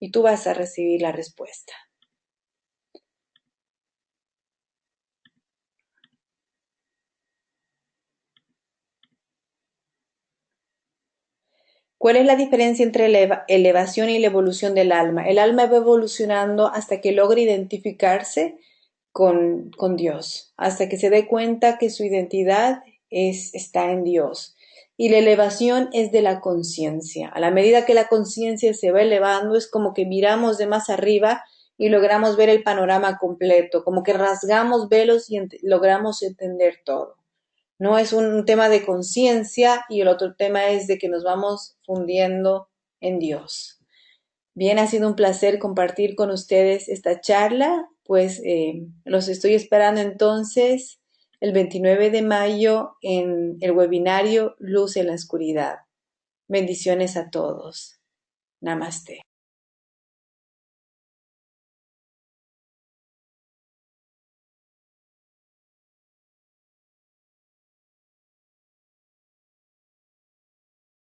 Y tú vas a recibir la respuesta. ¿Cuál es la diferencia entre la elevación y la evolución del alma? El alma va evolucionando hasta que logra identificarse con Dios, hasta que se dé cuenta que su identidad está en Dios. Y la elevación es de la conciencia. A la medida que la conciencia se va elevando, es como que miramos de más arriba y logramos ver el panorama completo, como que rasgamos velos y logramos entender todo. No es un tema de conciencia y el otro tema es de que nos vamos fundiendo en Dios. Bien, ha sido un placer compartir con ustedes esta charla, pues los estoy esperando entonces el 29 de mayo en el webinario Luz en la Oscuridad. Bendiciones a todos. Namaste.